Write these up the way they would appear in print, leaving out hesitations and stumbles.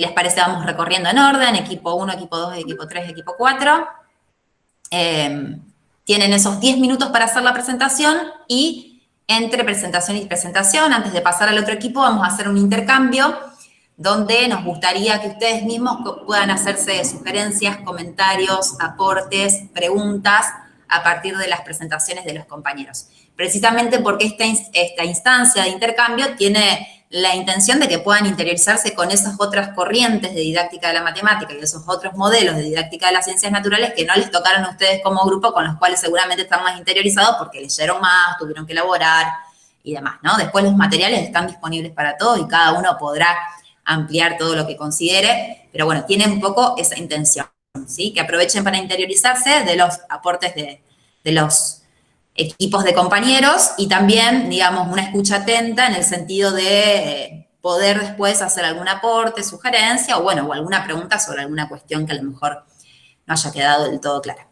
les parece, vamos recorriendo en orden, equipo 1, equipo 2, equipo 3, equipo 4. Tienen esos 10 minutos para hacer la presentación y entre presentación y presentación, antes de pasar al otro equipo, vamos a hacer un intercambio donde nos gustaría que ustedes mismos puedan hacerse sugerencias, comentarios, aportes, preguntas a partir de las presentaciones de los compañeros. Precisamente porque esta instancia de intercambio tiene la intención de que puedan interiorizarse con esas otras corrientes de didáctica de la matemática y esos otros modelos de didáctica de las ciencias naturales que no les tocaron a ustedes como grupo, con los cuales seguramente están más interiorizados porque leyeron más, tuvieron que elaborar y demás, ¿no? Después los materiales están disponibles para todos y cada uno podrá ampliar todo lo que considere, pero bueno, tiene un poco esa intención, ¿sí? Que aprovechen para interiorizarse de los aportes de los equipos de compañeros y también, digamos, una escucha atenta en el sentido de poder después hacer algún aporte, sugerencia o, bueno, o alguna pregunta sobre alguna cuestión que a lo mejor no haya quedado del todo clara.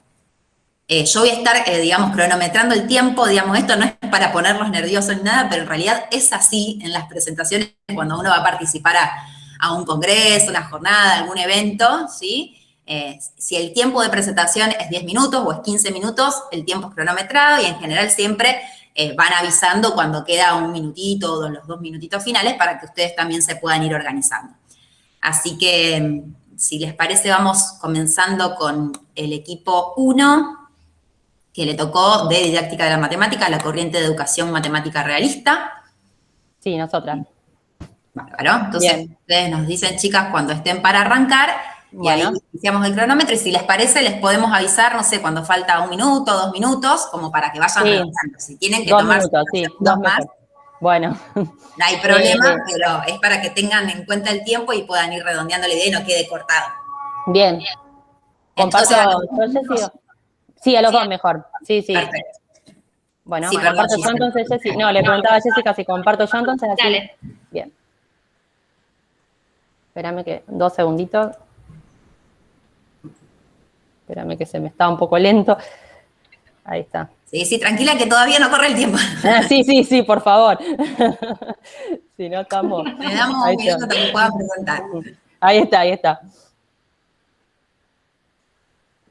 Yo voy a estar, digamos, cronometrando el tiempo, digamos, esto no es para ponerlos nerviosos ni nada, pero en realidad es así en las presentaciones cuando uno va a participar a un congreso, una jornada, algún evento, ¿sí? Si el tiempo de presentación es 10 minutos o es 15 minutos, el tiempo es cronometrado y en general siempre van avisando cuando queda un minutito o los 2 minutitos finales para que ustedes también se puedan ir organizando. Así que, si les parece, vamos comenzando con el equipo 1, que le tocó de didáctica de la matemática, la corriente de educación matemática realista. Sí, nosotras. Bárbaro. Entonces, bien, ustedes nos dicen, chicas, cuando estén para arrancar, bueno, y ahí iniciamos el cronómetro, y si les parece, les podemos avisar, no sé, cuando falta 1 minuto, 2 minutos, como para que vayan redondeando. Si tienen que tomar 2 minutos, sí, 2 más. Bueno. No hay problema, pero es para que tengan en cuenta el tiempo y puedan ir redondeando la idea y no quede cortado. Bien. Entonces, comparto, sí, a los dos mejor. Sí, sí. Perfecto. Bueno, sí, comparto yo entonces, Jessy. No, le preguntaba a Jessica si comparto yo entonces así. Dale. Bien. Espérame que 2 segunditos. Espérame que se me está un poco lento. Ahí está. Sí, sí, tranquila que todavía no corre el tiempo. Sí, por favor. Si no estamos... Le damos un minuto para que puedan preguntar. Ahí está.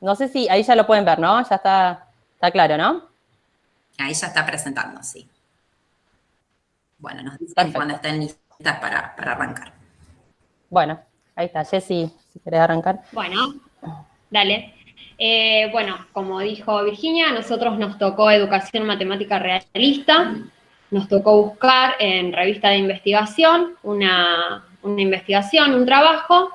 No sé si ahí ya lo pueden ver, ¿no? Ya está claro, ¿no? Ahí ya está presentando, sí. Bueno, nos dicen Perfecto. cuando estén listas para arrancar. Bueno, ahí está. Jessy, si querés arrancar. Bueno, dale. Bueno, como dijo Virginia, a nosotros nos tocó educación matemática realista. Nos tocó buscar en revista de investigación una investigación, un trabajo.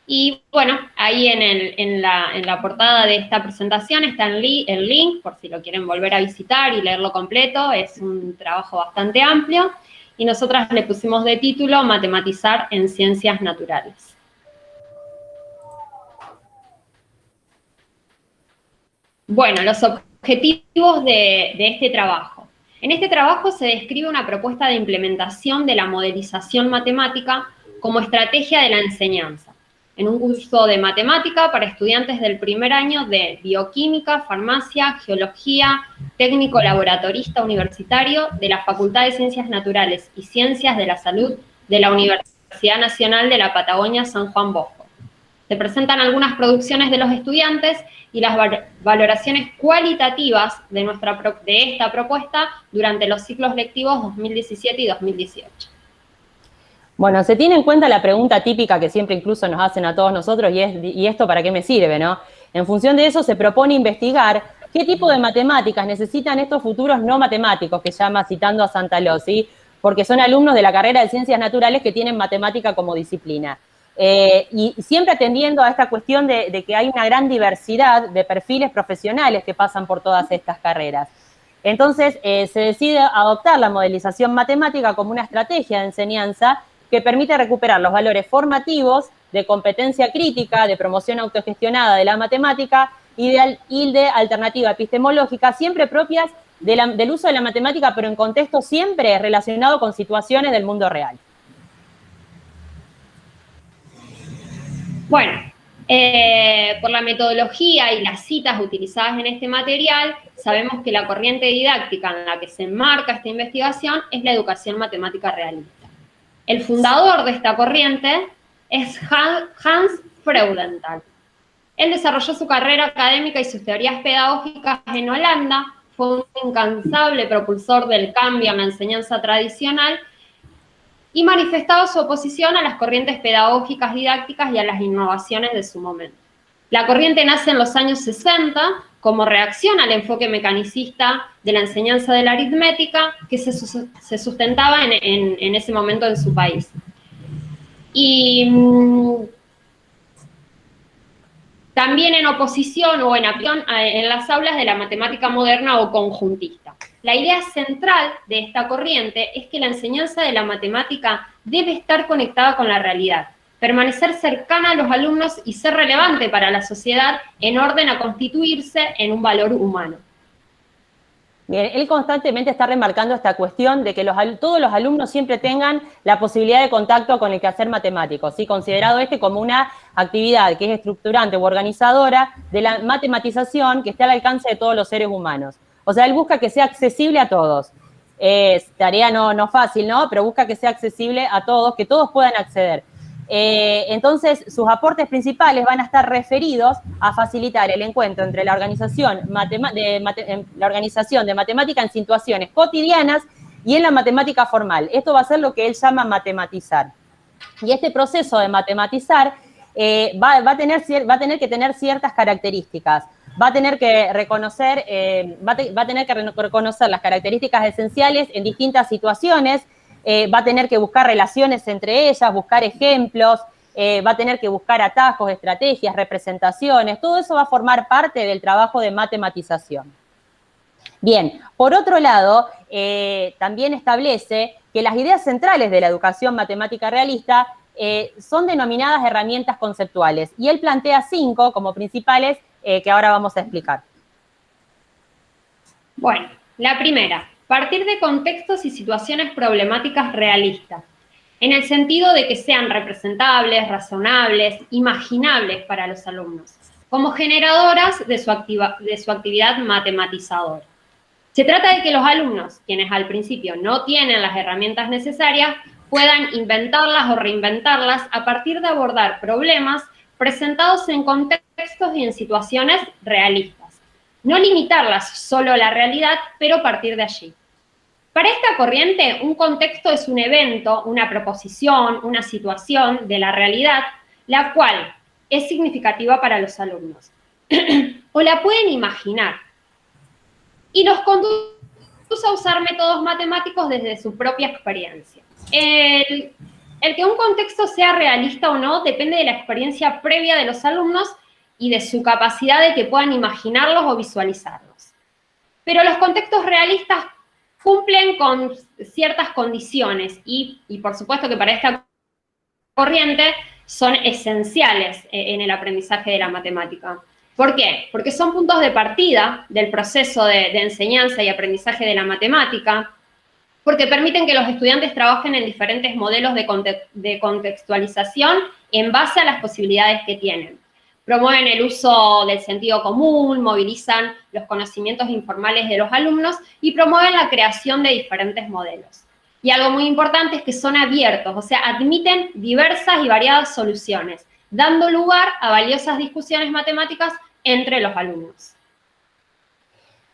Y bueno, ahí en la portada de esta presentación está el link, por si lo quieren volver a visitar y leerlo completo. Es un trabajo bastante amplio. Y nosotras le pusimos de título Matematizar en Ciencias Naturales. Bueno, los objetivos de este trabajo. En este trabajo se describe una propuesta de implementación de la modelización matemática como estrategia de la enseñanza, en un curso de matemática para estudiantes del primer año de bioquímica, farmacia, geología, técnico laboratorista universitario de la Facultad de Ciencias Naturales y Ciencias de la Salud de la Universidad Nacional de la Patagonia San Juan Bosco. Se presentan algunas producciones de los estudiantes y las valoraciones cualitativas de esta propuesta durante los ciclos lectivos 2017 y 2018. Bueno, se tiene en cuenta la pregunta típica que siempre incluso nos hacen a todos nosotros y es, ¿y esto para qué me sirve, no? En función de eso se propone investigar qué tipo de matemáticas necesitan estos futuros no matemáticos, que llama citando a Santaló, ¿sí? Porque son alumnos de la carrera de Ciencias Naturales que tienen matemática como disciplina. Y siempre atendiendo a esta cuestión de que hay una gran diversidad de perfiles profesionales que pasan por todas estas carreras. Entonces, se decide adoptar la modelización matemática como una estrategia de enseñanza que permite recuperar los valores formativos de competencia crítica, de promoción autogestionada de la matemática y de alternativa epistemológica, siempre propias del uso de la matemática, pero en contexto siempre relacionado con situaciones del mundo real. Bueno, por la metodología y las citas utilizadas en este material, sabemos que la corriente didáctica en la que se enmarca esta investigación es la educación matemática realista. El fundador de esta corriente es Hans Freudenthal. Él desarrolló su carrera académica y sus teorías pedagógicas en Holanda, fue un incansable propulsor del cambio en la enseñanza tradicional y manifestaba su oposición a las corrientes pedagógicas didácticas y a las innovaciones de su momento. La corriente nace en los años 60 como reacción al enfoque mecanicista de la enseñanza de la aritmética que se sustentaba en ese momento en su país. Y también en oposición o en las aulas de la matemática moderna o conjuntista. La idea central de esta corriente es que la enseñanza de la matemática debe estar conectada con la realidad, permanecer cercana a los alumnos y ser relevante para la sociedad en orden a constituirse en un valor humano. Bien, él constantemente está remarcando esta cuestión de que todos los alumnos siempre tengan la posibilidad de contacto con el quehacer matemático, ¿sí? Considerado como una actividad que es estructurante o organizadora de la matematización que esté al alcance de todos los seres humanos. O sea, él busca que sea accesible a todos. Tarea no fácil, ¿no? Pero busca que sea accesible a todos, que todos puedan acceder. Entonces, sus aportes principales van a estar referidos a facilitar el encuentro entre la organización de matemática en situaciones cotidianas y en la matemática formal. Esto va a ser lo que él llama matematizar. Y este proceso de matematizar va a tener que tener ciertas características. Va a tener que reconocer las características esenciales en distintas situaciones. Va a tener que buscar relaciones entre ellas, buscar ejemplos, va a tener que buscar atajos, estrategias, representaciones, todo eso va a formar parte del trabajo de matematización. Bien, por otro lado, también establece que las ideas centrales de la educación matemática realista son denominadas herramientas conceptuales, y él plantea 5 como principales que ahora vamos a explicar. Bueno, la primera. Partir de contextos y situaciones problemáticas realistas, en el sentido de que sean representables, razonables, imaginables para los alumnos, como generadoras de su actividad matematizadora. Se trata de que los alumnos, quienes al principio no tienen las herramientas necesarias, puedan inventarlas o reinventarlas a partir de abordar problemas presentados en contextos y en situaciones realistas. No limitarlas solo a la realidad, pero partir de allí. Para esta corriente, un contexto es un evento, una proposición, una situación de la realidad, la cual es significativa para los alumnos. O la pueden imaginar. Y los conduce a usar métodos matemáticos desde su propia experiencia. El que un contexto sea realista o no depende de la experiencia previa de los alumnos y de su capacidad de que puedan imaginarlos o visualizarlos. Pero los contextos realistas cumplen con ciertas condiciones y por supuesto que para esta corriente son esenciales en el aprendizaje de la matemática. ¿Por qué? Porque son puntos de partida del proceso de enseñanza y aprendizaje de la matemática, porque permiten que los estudiantes trabajen en diferentes modelos de contextualización en base a las posibilidades que tienen. Promueven el uso del sentido común, movilizan los conocimientos informales de los alumnos y promueven la creación de diferentes modelos. Y algo muy importante es que son abiertos, o sea, admiten diversas y variadas soluciones, dando lugar a valiosas discusiones matemáticas entre los alumnos.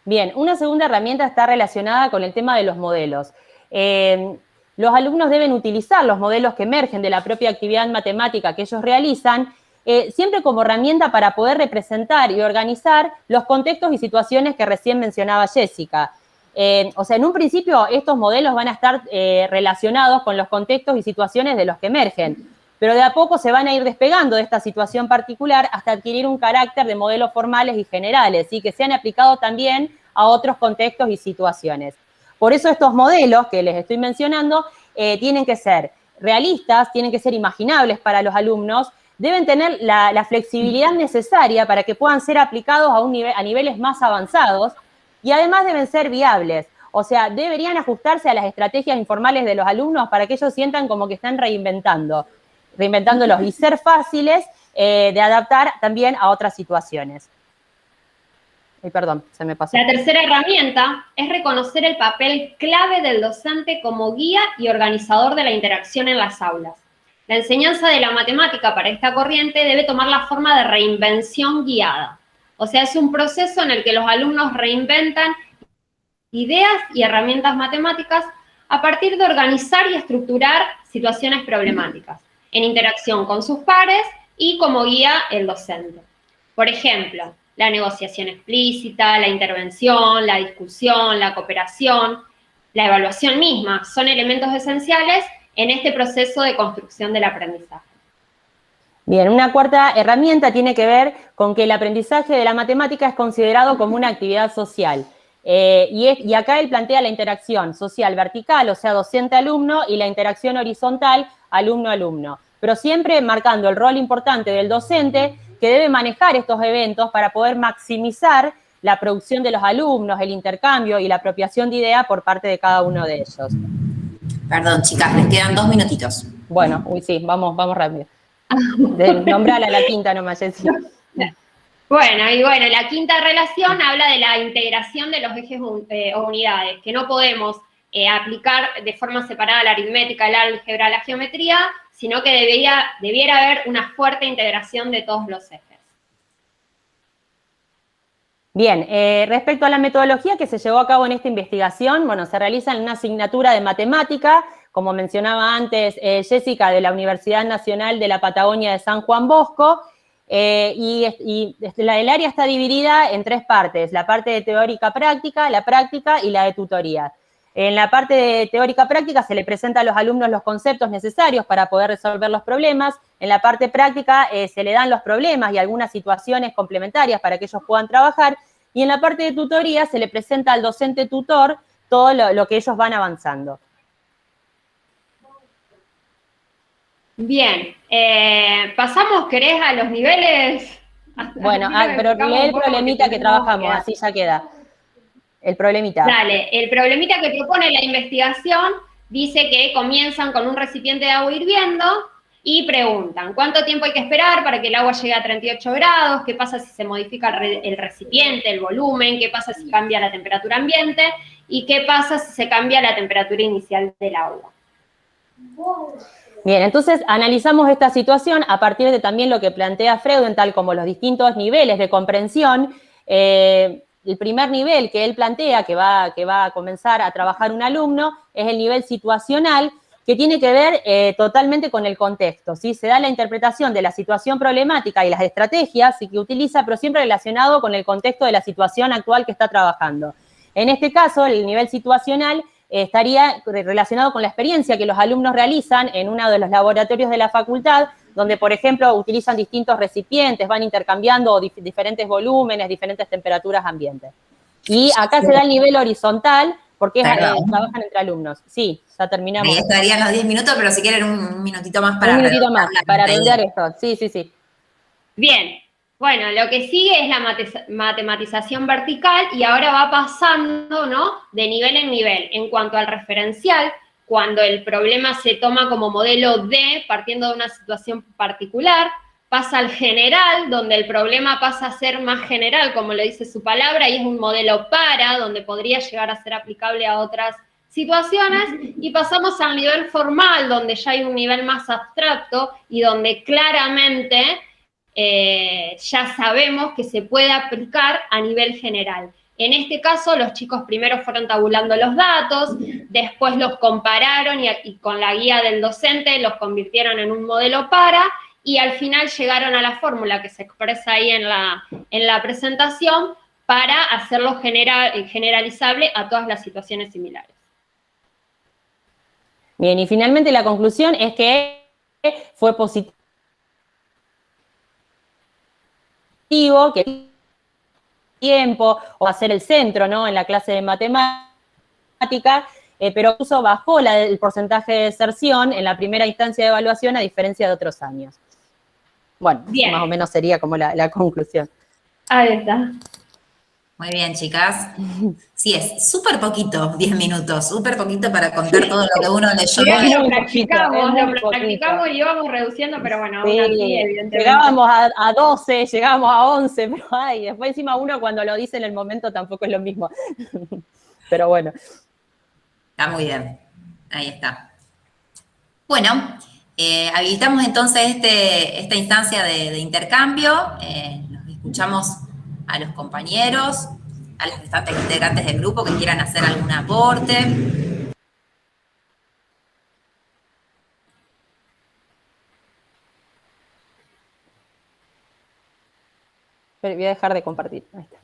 Bien, una segunda herramienta está relacionada con el tema de los modelos. Los alumnos deben utilizar los modelos que emergen de la propia actividad matemática que ellos realizan, siempre como herramienta para poder representar y organizar los contextos y situaciones que recién mencionaba Jessica. O sea, en un principio estos modelos van a estar relacionados con los contextos y situaciones de los que emergen, pero de a poco se van a ir despegando de esta situación particular hasta adquirir un carácter de modelos formales y generales, ¿sí? Que sean aplicados también a otros contextos y situaciones. Por eso estos modelos que les estoy mencionando tienen que ser realistas, tienen que ser imaginables para los alumnos, deben tener la flexibilidad necesaria para que puedan ser aplicados a niveles más avanzados y además deben ser viables. O sea, deberían ajustarse a las estrategias informales de los alumnos para que ellos sientan como que están reinventándolos y ser fáciles de adaptar también a otras situaciones. Perdón, se me pasó. La tercera herramienta es reconocer el papel clave del docente como guía y organizador de la interacción en las aulas. La enseñanza de la matemática para esta corriente debe tomar la forma de reinvención guiada. O sea, es un proceso en el que los alumnos reinventan ideas y herramientas matemáticas a partir de organizar y estructurar situaciones problemáticas, en interacción con sus pares y como guía el docente. Por ejemplo, la negociación explícita, la intervención, la discusión, la cooperación, la evaluación misma, son elementos esenciales en este proceso de construcción del aprendizaje. Bien, una cuarta herramienta tiene que ver con que el aprendizaje de la matemática es considerado como una actividad social. Y acá él plantea la interacción social vertical, o sea, docente-alumno, y la interacción horizontal, alumno-alumno. Pero siempre marcando el rol importante del docente, que debe manejar estos eventos para poder maximizar la producción de los alumnos, el intercambio y la apropiación de ideas por parte de cada uno de ellos. Perdón, chicas, les quedan 2 minutitos. Bueno, sí, vamos rápido. Nombrala la quinta nomás, Jessy. Bueno, la quinta relación habla de la integración de los ejes o unidades, que no podemos aplicar de forma separada la aritmética, el álgebra, la geometría, sino que debiera haber una fuerte integración de todos los ejes. Bien, respecto a la metodología que se llevó a cabo en esta investigación, bueno, se realiza en una asignatura de matemática, como mencionaba antes Jessica, de la Universidad Nacional de la Patagonia de San Juan Bosco, el área está dividida en 3 partes, la parte de teórica-práctica, la práctica y la de tutoría. En la parte de teórica-práctica se le presenta a los alumnos los conceptos necesarios para poder resolver los problemas. En la parte práctica se le dan los problemas y algunas situaciones complementarias para que ellos puedan trabajar. Y en la parte de tutoría se le presenta al docente tutor todo lo que ellos van avanzando. Bien, pasamos, ¿querés, a los niveles? Bueno, pero lee el problemita que trabajamos, así ya queda. El problemita. Dale, el problemita que propone la investigación dice que comienzan con un recipiente de agua hirviendo y preguntan, ¿cuánto tiempo hay que esperar para que el agua llegue a 38 grados? ¿Qué pasa si se modifica el recipiente, el volumen? ¿Qué pasa si cambia la temperatura ambiente? ¿Y qué pasa si se cambia la temperatura inicial del agua? Bien, entonces analizamos esta situación a partir de también lo que plantea Freudenthal como los distintos niveles de comprensión. El primer nivel que él plantea, que va a comenzar a trabajar un alumno, es el nivel situacional, que tiene que ver totalmente con el contexto, ¿sí? Se da la interpretación de la situación problemática y las estrategias que utiliza, pero siempre relacionado con el contexto de la situación actual que está trabajando. En este caso, el nivel situacional estaría relacionado con la experiencia que los alumnos realizan en uno de los laboratorios de la facultad, donde, por ejemplo, utilizan distintos recipientes, van intercambiando diferentes volúmenes, diferentes temperaturas ambientes. Y acá se da el nivel horizontal, porque trabajan entre alumnos. Sí, ya terminamos. Ahí estarían los 10 minutos, pero si quieren un minutito más para redondear esto. Sí. Bien, bueno, lo que sigue es la matematización vertical y ahora va pasando, ¿no?, de nivel en nivel. En cuanto al referencial, cuando el problema se toma como modelo D, partiendo de una situación particular, pasa al general, donde el problema pasa a ser más general, como lo dice su palabra, y es un modelo para, donde podría llegar a ser aplicable a otras situaciones, y pasamos al nivel formal, donde ya hay un nivel más abstracto y donde claramente ya sabemos que se puede aplicar a nivel general. En este caso, los chicos primero fueron tabulando los datos, después los compararon y con la guía del docente los convirtieron en un modelo para, y al final llegaron a la fórmula que se expresa ahí en la presentación para hacerlo generalizable a todas las situaciones similares. Bien, y finalmente la conclusión es que fue positivo, que tiempo o hacer el centro, ¿no?, en la clase de matemática, pero incluso bajó el porcentaje de deserción en la primera instancia de evaluación a diferencia de otros años. Bueno, más o menos sería como la conclusión. Ahí está. Muy bien, chicas. Sí, es súper poquito, 10 minutos, súper poquito para contar todo lo que uno leyó. Lo practicamos y íbamos reduciendo, pero bueno, aún así, evidentemente. Llegábamos a 12, llegábamos a 11, pero después encima uno cuando lo dice en el momento tampoco es lo mismo. Pero bueno. Está muy bien, ahí está. Bueno, Habilitamos entonces esta instancia de intercambio, nos escuchamos a los compañeros, a las restantes integrantes del grupo que quieran hacer algún aporte. Voy a dejar de compartir. Ahí está.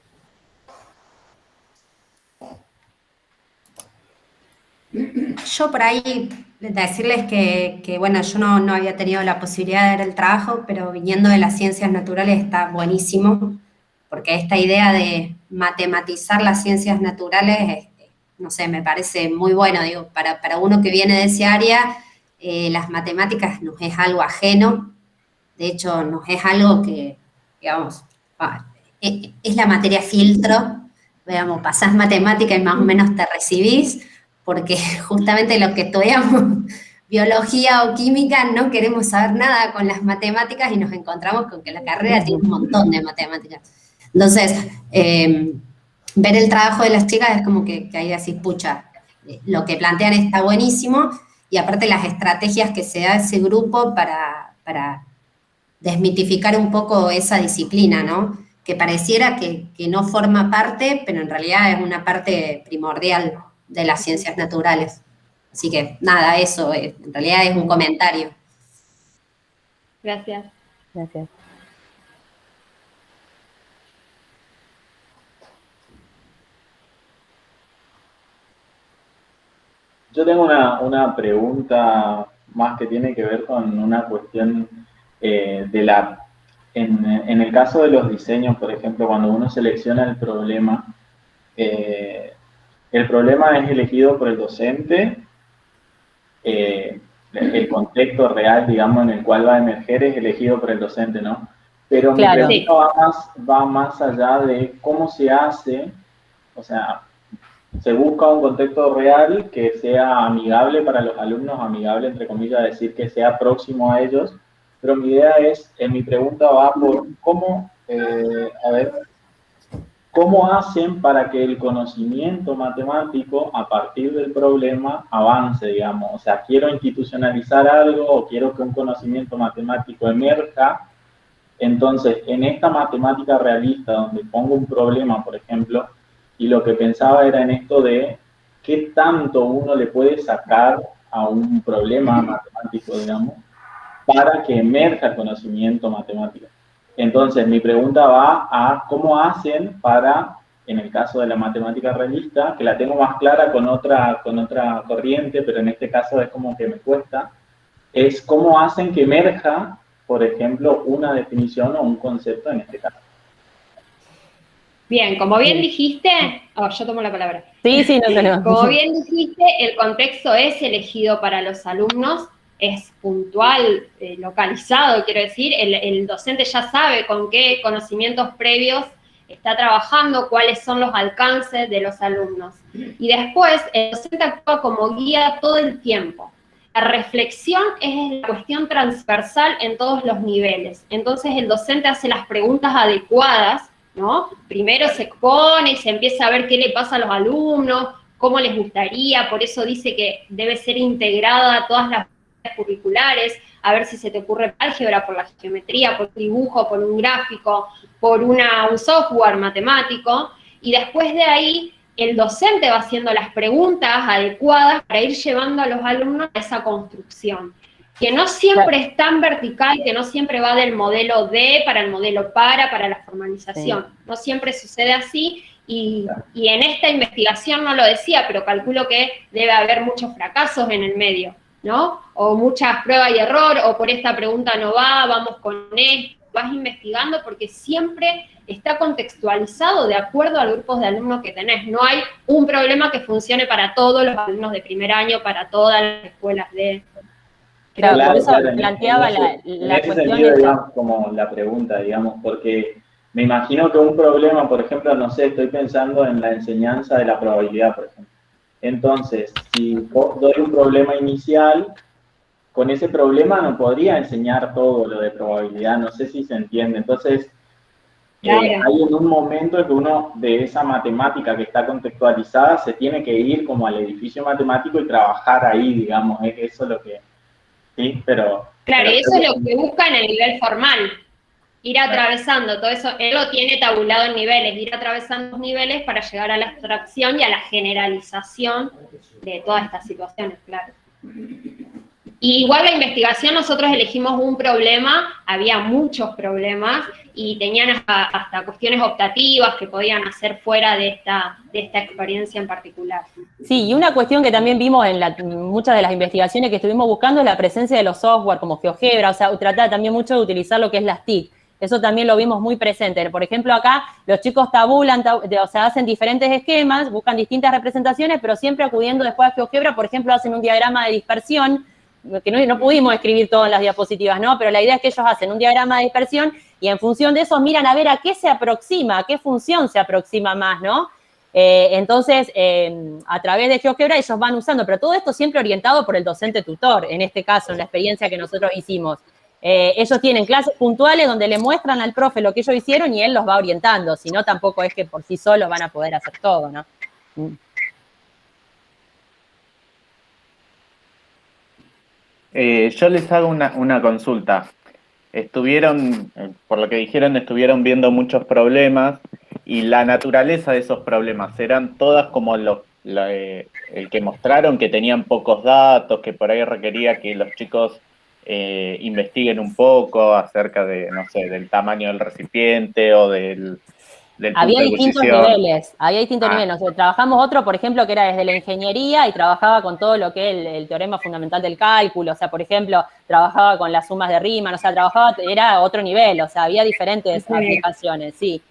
Yo por ahí decirles que bueno, yo no había tenido la posibilidad de ver el trabajo, pero viniendo de las ciencias naturales está buenísimo, porque esta idea de matematizar las ciencias naturales, no sé, me parece muy bueno, digo, para uno que viene de ese área, las matemáticas nos es algo ajeno, de hecho nos es algo que, digamos, es la materia filtro, digamos, pasás matemática y más o menos te recibís, porque justamente los que estudiamos biología o química no queremos saber nada con las matemáticas y nos encontramos con que la carrera tiene un montón de matemáticas. Entonces, ver el trabajo de las chicas es como que ahí decís, pucha, lo que plantean está buenísimo, y aparte las estrategias que se da ese grupo para desmitificar un poco esa disciplina, ¿no? Que pareciera que no forma parte, pero en realidad es una parte primordial de las ciencias naturales. Así que nada, eso en realidad es un comentario. Gracias. Gracias. Yo tengo una pregunta más que tiene que ver con una cuestión en el caso de los diseños, por ejemplo, cuando uno selecciona el problema es elegido por el docente, el contexto real, digamos, en el cual va a emerger es elegido por el docente, ¿no? Pero Claro. mi pregunta va más allá de cómo se hace, o sea, se busca un contexto real que sea amigable para los alumnos, amigable entre comillas, decir que sea próximo a ellos, pero mi idea es, mi pregunta va por cómo, ¿cómo hacen para que el conocimiento matemático a partir del problema avance, digamos? O sea, quiero institucionalizar algo o quiero que un conocimiento matemático emerja. Entonces, en esta matemática realista, donde pongo un problema, por ejemplo, y lo que pensaba era en esto de qué tanto uno le puede sacar a un problema matemático, digamos, para que emerja el conocimiento matemático. Entonces, mi pregunta va a cómo hacen para, en el caso de la matemática realista, que la tengo más clara con otra corriente, pero en este caso es como que me cuesta, es cómo hacen que emerja, por ejemplo, una definición o un concepto en este caso. Bien, como bien dijiste, yo tomo la palabra. Sí, no. Como bien dijiste, el contexto es elegido para los alumnos, es puntual, localizado, quiero decir, el docente ya sabe con qué conocimientos previos está trabajando, cuáles son los alcances de los alumnos. Y después, el docente actúa como guía todo el tiempo. La reflexión es la cuestión transversal en todos los niveles. Entonces, el docente hace las preguntas adecuadas, ¿no? Primero se expone y se empieza a ver qué le pasa a los alumnos, cómo les gustaría, por eso dice que debe ser integrada a todas las curriculares, a ver si se te ocurre álgebra, por la geometría, por dibujo, por un gráfico, por un software matemático, y después de ahí el docente va haciendo las preguntas adecuadas para ir llevando a los alumnos a esa construcción, que no siempre es tan vertical, que no siempre va del modelo D para el modelo para la formalización, no siempre sucede así, y en esta investigación no lo decía, pero calculo que debe haber muchos fracasos en el medio, ¿no? O muchas pruebas y error, o por esta pregunta no va, vamos con esto, vas investigando porque siempre está contextualizado de acuerdo a los grupos de alumnos que tenés. No hay un problema que funcione para todos los alumnos de primer año, para todas las escuelas de... Claro, por eso planteaba la cuestión sentido, digamos, como la pregunta, digamos, porque me imagino que un problema, por ejemplo, no sé, estoy pensando en la enseñanza de la probabilidad, por ejemplo. Entonces, si doy un problema inicial, con ese problema no podría enseñar todo lo de probabilidad, no sé si se entiende. Entonces, hay en un momento en que uno de esa matemática que está contextualizada se tiene que ir como al edificio matemático y trabajar ahí, digamos, es eso lo que... ¿sí? Pero... Claro, y eso es lo que busca en el nivel formal. Ir atravesando todo eso, él lo tiene tabulado en niveles, ir atravesando los niveles para llegar a la abstracción y a la generalización de todas estas situaciones, claro. Y igual la investigación, nosotros elegimos un problema, había muchos problemas, y tenían hasta cuestiones optativas que podían hacer fuera de esta experiencia en particular. Sí, y una cuestión que también vimos en muchas de las investigaciones que estuvimos buscando es la presencia de los software como GeoGebra, o sea, trata también mucho de utilizar lo que es las TIC. Eso también lo vimos muy presente. Por ejemplo, acá los chicos tabulan, o sea, hacen diferentes esquemas, buscan distintas representaciones, pero siempre acudiendo después a GeoGebra, por ejemplo, hacen un diagrama de dispersión, que no pudimos escribir todo en las diapositivas, ¿no? Pero la idea es que ellos hacen un diagrama de dispersión y en función de eso miran a ver a qué se aproxima, a qué función se aproxima más, ¿no? Entonces, a través de GeoGebra ellos van usando, pero todo esto siempre orientado por el docente tutor, en este caso, en la experiencia que nosotros hicimos. Ellos tienen clases puntuales donde le muestran al profe lo que ellos hicieron y él los va orientando, si no tampoco es que por sí solos van a poder hacer todo, ¿no? Yo les hago una consulta. Estuvieron, por lo que dijeron, estuvieron viendo muchos problemas y la naturaleza de esos problemas, ¿eran todas como el que mostraron, que tenían pocos datos, que por ahí requería que los chicos investiguen un poco acerca de, no sé, del tamaño del recipiente o del punto Había de distintos ebullición? niveles, niveles. O sea, trabajamos otro, por ejemplo, que era desde la ingeniería y trabajaba con todo lo que es el teorema fundamental del cálculo. O sea, por ejemplo, trabajaba con las sumas de Riemann, o sea, era otro nivel, o sea, había diferentes aplicaciones, sí.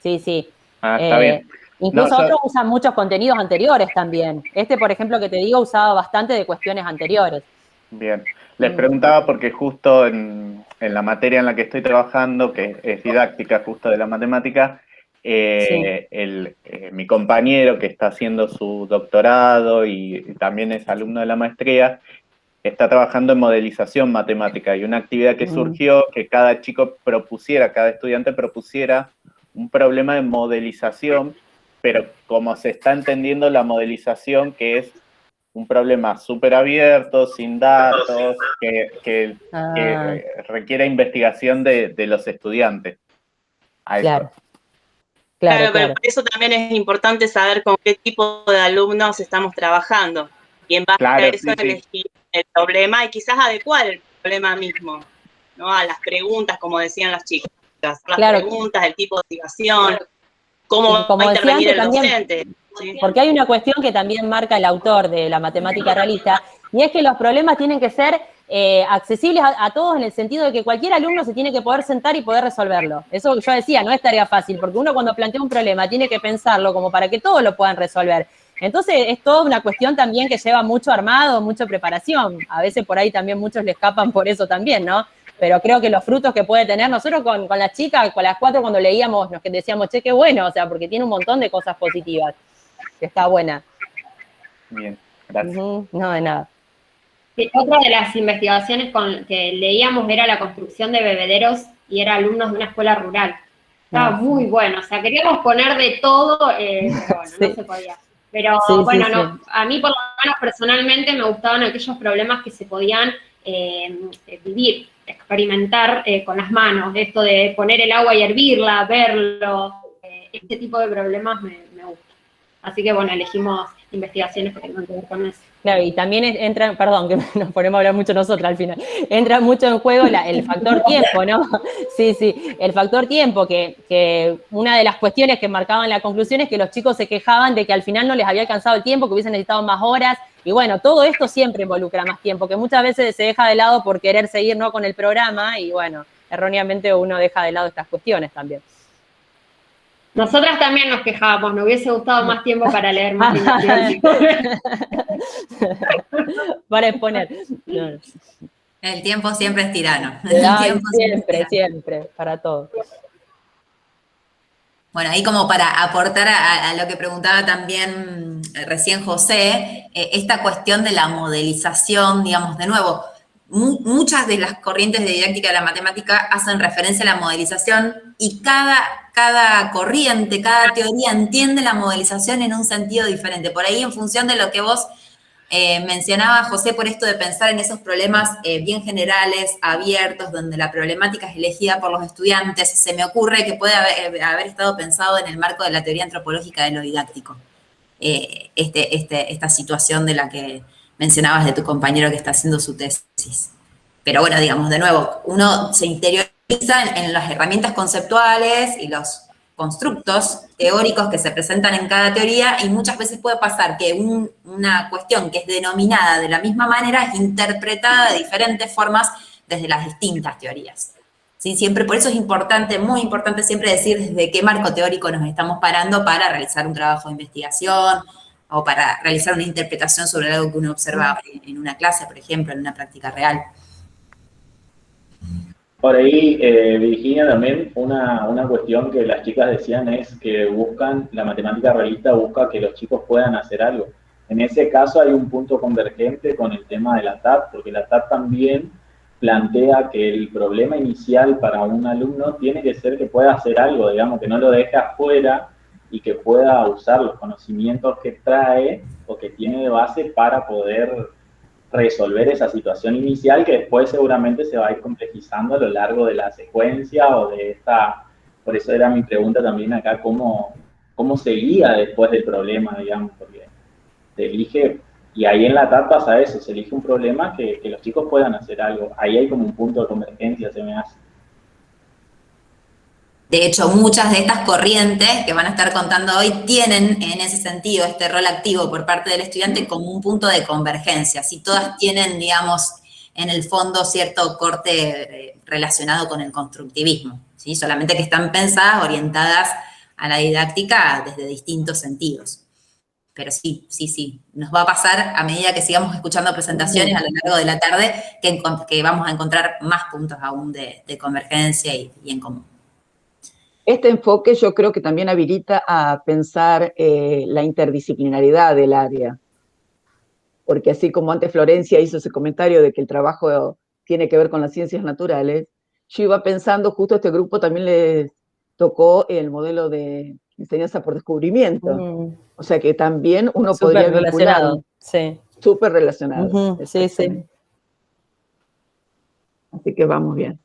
Está bien. Incluso otros usan muchos contenidos anteriores también. Por ejemplo, que te digo, usaba bastante de cuestiones anteriores. Bien. Les preguntaba porque justo en la materia en la que estoy trabajando, que es didáctica justo de la matemática, mi compañero que está haciendo su doctorado y también es alumno de la maestría, está trabajando en modelización matemática y una actividad que surgió que cada estudiante propusiera un problema de modelización, pero como se está entendiendo la modelización, que es un problema súper abierto, sin datos, que requiere investigación de los estudiantes. Claro, pero por eso también es importante saber con qué tipo de alumnos estamos trabajando. Y en base a eso elegir el problema y quizás adecuar el problema mismo, ¿no? A las preguntas, como decían las chicas. Las preguntas, el tipo de investigación, cómo va a intervenir el docente. ¿Sí? Porque hay una cuestión que también marca el autor de la matemática realista, y es que los problemas tienen que ser accesibles a todos en el sentido de que cualquier alumno se tiene que poder sentar y poder resolverlo. Eso yo decía, no es tarea fácil, porque uno cuando plantea un problema tiene que pensarlo como para que todos lo puedan resolver. Entonces es toda una cuestión también que lleva mucho armado, mucha preparación. A veces por ahí también muchos le escapan por eso también, ¿no? Pero creo que los frutos que puede tener, nosotros con las chicas, con las 4 cuando leíamos, nos decíamos, che, qué bueno, o sea, porque tiene un montón de cosas positivas, que está buena. Bien, gracias. No, de nada. Otra de las investigaciones que leíamos era la construcción de bebederos y era alumnos de una escuela rural. Estaba muy bueno, o sea, queríamos poner de todo, pero bueno, no se podía. Pero bueno, no, a mí por lo menos personalmente me gustaban aquellos problemas que se podían vivir, experimentar con las manos, esto de poner el agua y hervirla, verlo, este tipo de problemas me gusta. Así que bueno, elegimos investigaciones que tengan que ver con eso. Claro, y también entra, perdón, que nos ponemos a hablar mucho nosotras al final, entra mucho en juego el factor tiempo, ¿no? Sí, el factor tiempo, que una de las cuestiones que marcaban la conclusión es que los chicos se quejaban de que al final no les había alcanzado el tiempo, que hubiesen necesitado más horas, y bueno, todo esto siempre involucra más tiempo, que muchas veces se deja de lado por querer seguir, ¿no?, con el programa, y bueno, erróneamente uno deja de lado estas cuestiones también. Nosotras también nos quejábamos, nos hubiese gustado más tiempo para leer más investigaciones. Para exponer. El tiempo siempre es tirano. Siempre, para todo. Bueno, ahí como para aportar a lo que preguntaba también recién José, esta cuestión de la modelización, digamos, de nuevo, muchas de las corrientes de didáctica de la matemática hacen referencia a la modelización y cada corriente, cada teoría entiende la modelización en un sentido diferente. Por ahí, en función de lo que vos mencionaba José por esto de pensar en esos problemas bien generales, abiertos, donde la problemática es elegida por los estudiantes. Se me ocurre que puede haber estado pensado en el marco de la teoría antropológica de lo didáctico. Esta situación de la que mencionabas de tu compañero que está haciendo su tesis. Pero bueno, digamos, de nuevo, uno se interioriza en las herramientas conceptuales y los constructos teóricos que se presentan en cada teoría, y muchas veces puede pasar que una cuestión que es denominada de la misma manera es interpretada de diferentes formas desde las distintas teorías. ¿Sí? Siempre, por eso es importante, muy importante siempre decir desde qué marco teórico nos estamos parando para realizar un trabajo de investigación o para realizar una interpretación sobre algo que uno observa en una clase, por ejemplo, en una práctica real. Por ahí, Virginia, también una cuestión que las chicas decían es que la matemática realista busca que los chicos puedan hacer algo. En ese caso hay un punto convergente con el tema de la TAP, porque la TAP también plantea que el problema inicial para un alumno tiene que ser que pueda hacer algo, digamos, que no lo deje afuera y que pueda usar los conocimientos que trae o que tiene de base para poder resolver esa situación inicial que después seguramente se va a ir complejizando a lo largo de la secuencia o de esta. Por eso era mi pregunta también acá, ¿cómo se guía después del problema, digamos? Porque se elige, y ahí en la TAP pasa eso, se elige un problema que los chicos puedan hacer algo. Ahí hay como un punto de convergencia, se me hace. De hecho, muchas de estas corrientes que van a estar contando hoy tienen en ese sentido este rol activo por parte del estudiante como un punto de convergencia. Si todas tienen, digamos, en el fondo cierto corte relacionado con el constructivismo, ¿sí? Solamente que están pensadas, orientadas a la didáctica desde distintos sentidos. Pero sí, nos va a pasar a medida que sigamos escuchando presentaciones a lo largo de la tarde que vamos a encontrar más puntos aún de convergencia y en común. Este enfoque yo creo que también habilita a pensar la interdisciplinaridad del área, porque así como antes Florencia hizo ese comentario de que el trabajo tiene que ver con las ciencias naturales, yo iba pensando, justo a este grupo también les tocó el modelo de enseñanza por descubrimiento, o sea que también uno podría vincular. Sí. Súper relacionado. Sí, sí. Así que vamos bien.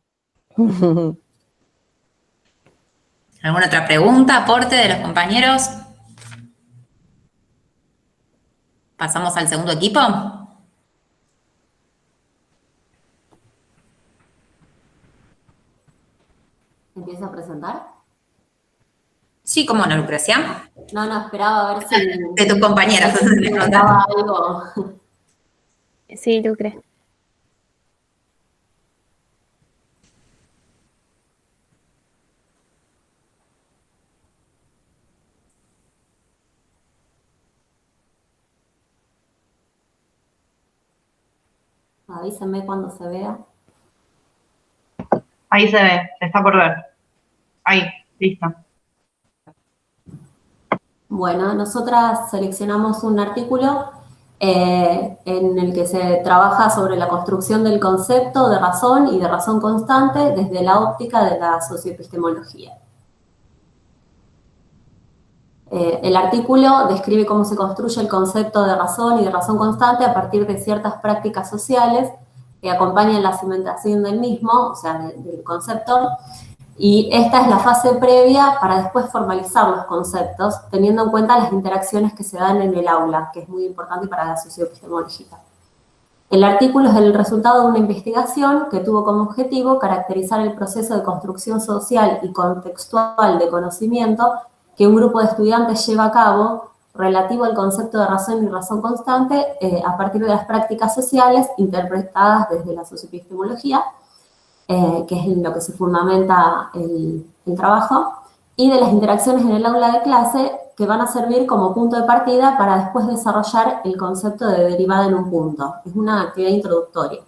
¿Alguna otra pregunta, aporte de los compañeros? ¿Pasamos al segundo equipo? ¿Empieza a presentar? Sí, cómo no, Lucrecia. No, esperaba a ver si... De tus compañeros. Si notaba algo. Sí, Lucre. Avísenme cuando se vea. Ahí se ve, se está por ver. Ahí, listo. Bueno, nosotras seleccionamos un artículo en el que se trabaja sobre la construcción del concepto de razón y de razón constante desde la óptica de la socioepistemología. El artículo describe cómo se construye el concepto de razón y de razón constante a partir de ciertas prácticas sociales que acompañan la cimentación del mismo, o sea, del concepto, y esta es la fase previa para después formalizar los conceptos, teniendo en cuenta las interacciones que se dan en el aula, que es muy importante para la socioepistemología. El artículo es el resultado de una investigación que tuvo como objetivo caracterizar el proceso de construcción social y contextual de conocimiento que un grupo de estudiantes lleva a cabo relativo al concepto de razón y razón constante a partir de las prácticas sociales interpretadas desde la socioepistemología, que es en lo que se fundamenta el trabajo, y de las interacciones en el aula de clase que van a servir como punto de partida para después desarrollar el concepto de derivada en un punto. Es una actividad introductoria.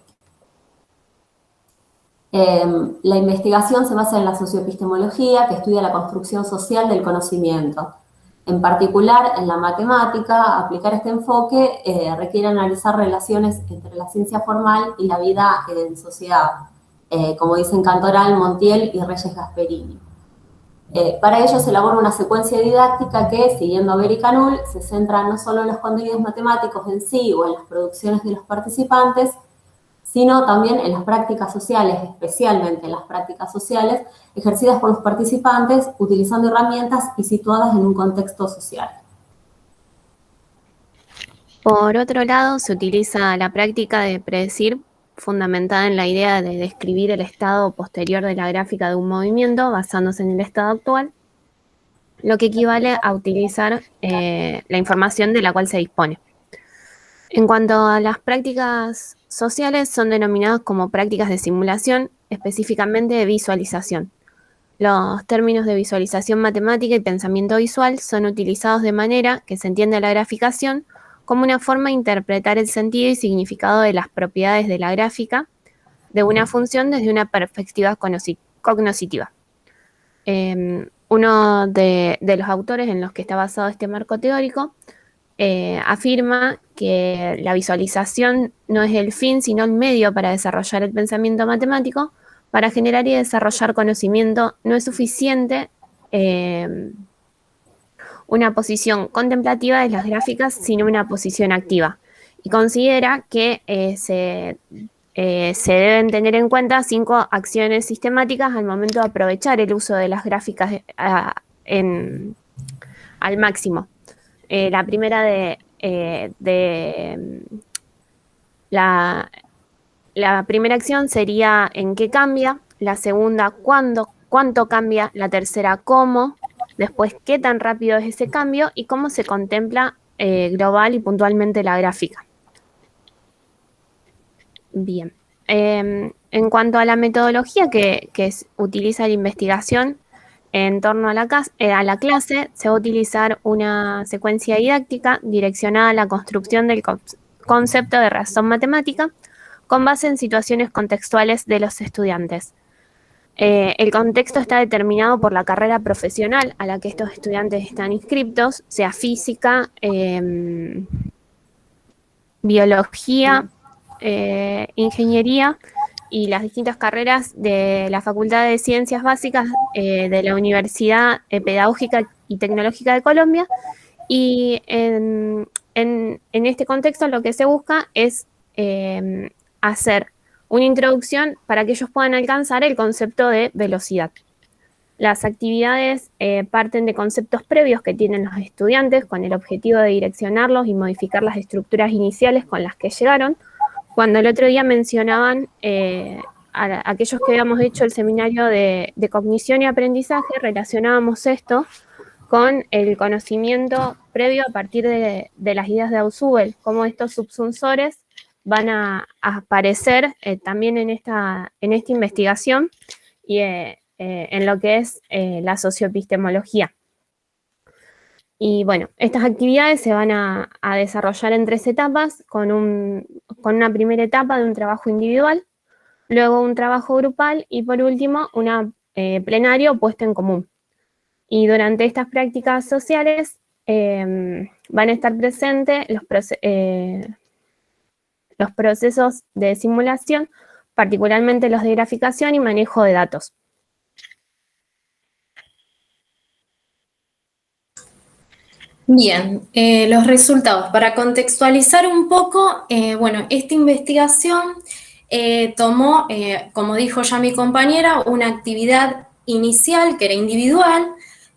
La investigación se basa en la socioepistemología, que estudia la construcción social del conocimiento. En particular, en la matemática, aplicar este enfoque requiere analizar relaciones entre la ciencia formal y la vida en sociedad, como dicen Cantoral, Montiel y Reyes Gasperini. Para ello se elabora una secuencia didáctica que, siguiendo a Bericanul, se centra no solo en los contenidos matemáticos en sí o en las producciones de los participantes, sino también en las prácticas sociales, especialmente en las prácticas sociales ejercidas por los participantes, utilizando herramientas y situadas en un contexto social. Por otro lado, se utiliza la práctica de predecir, fundamentada en la idea de describir el estado posterior de la gráfica de un movimiento basándose en el estado actual, lo que equivale a utilizar la información de la cual se dispone. En cuanto a las prácticas sociales, son denominadas como prácticas de simulación, específicamente de visualización. Los términos de visualización matemática y pensamiento visual son utilizados de manera que se entiende la graficación como una forma de interpretar el sentido y significado de las propiedades de la gráfica de una función desde una perspectiva cognoscitiva. Uno de los autores en los que está basado este marco teórico afirma que la visualización no es el fin, sino el medio para desarrollar el pensamiento matemático. Para generar y desarrollar conocimiento no es suficiente una posición contemplativa de las gráficas, sino una posición activa. Y considera que se deben tener en cuenta 5 acciones sistemáticas al momento de aprovechar el uso de las gráficas al máximo. La primera la primera acción sería en qué cambia, la segunda cuánto cambia, la tercera cómo, después qué tan rápido es ese cambio y cómo se contempla global y puntualmente la gráfica. Bien. En cuanto a la metodología que utiliza la investigación en torno a la clase, se va a utilizar una secuencia didáctica direccionada a la construcción del concepto de razón matemática con base en situaciones contextuales de los estudiantes. El contexto está determinado por la carrera profesional a la que estos estudiantes están inscriptos, sea física, biología, ingeniería y las distintas carreras de la Facultad de Ciencias Básicas de la Universidad Pedagógica y Tecnológica de Colombia. Y en este contexto lo que se busca es hacer una introducción para que ellos puedan alcanzar el concepto de velocidad. Las actividades parten de conceptos previos que tienen los estudiantes con el objetivo de direccionarlos y modificar las estructuras iniciales con las que llegaron. Cuando el otro día mencionaban a aquellos que habíamos hecho el seminario de cognición y aprendizaje, relacionábamos esto con el conocimiento previo a partir de las ideas de Ausubel, cómo estos subsunsores van a aparecer también en esta investigación y en lo que es la socioepistemología. Y bueno, estas actividades se van a desarrollar en 3 etapas, con una primera etapa de un trabajo individual, luego un trabajo grupal y por último una plenario puesta en común. Y durante estas prácticas sociales van a estar presentes los procesos de simulación, particularmente los de graficación y manejo de datos. Bien, los resultados. Para contextualizar un poco, bueno, esta investigación tomó, como dijo ya mi compañera, una actividad inicial que era individual,